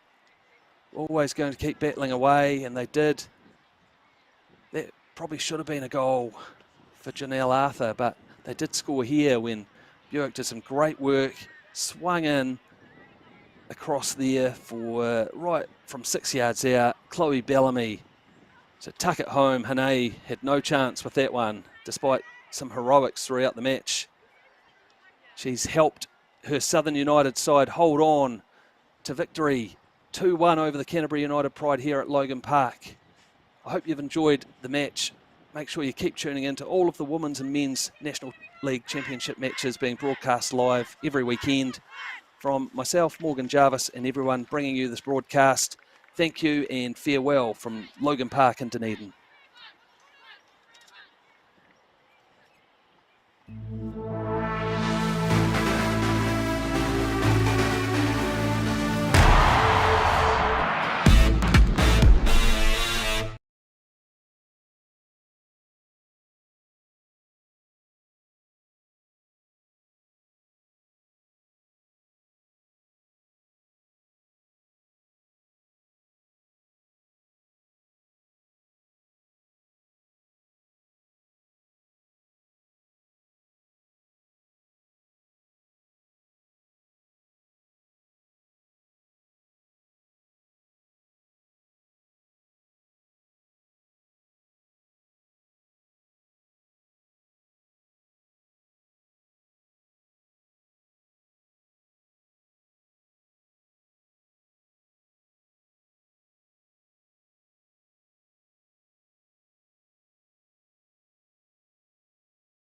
always going to keep battling away, and they did. That probably should have been a goal for Janelle Arthur, but they did score here when Björk did some great work, swung in across there for right from 6 yards out. Chloe Bellamy to tuck it home. Hannay had no chance with that one, despite some heroics throughout the match. She's helped her Southern United side hold on to victory 2-1 over the Canterbury United Pride here at Logan Park. I hope you've enjoyed the match. Make sure you keep tuning in to all of the Women's and Men's National League Championship matches being broadcast live every weekend. From myself, Morgan Jarvis, and everyone bringing you this broadcast, thank you and farewell from Logan Park in Dunedin.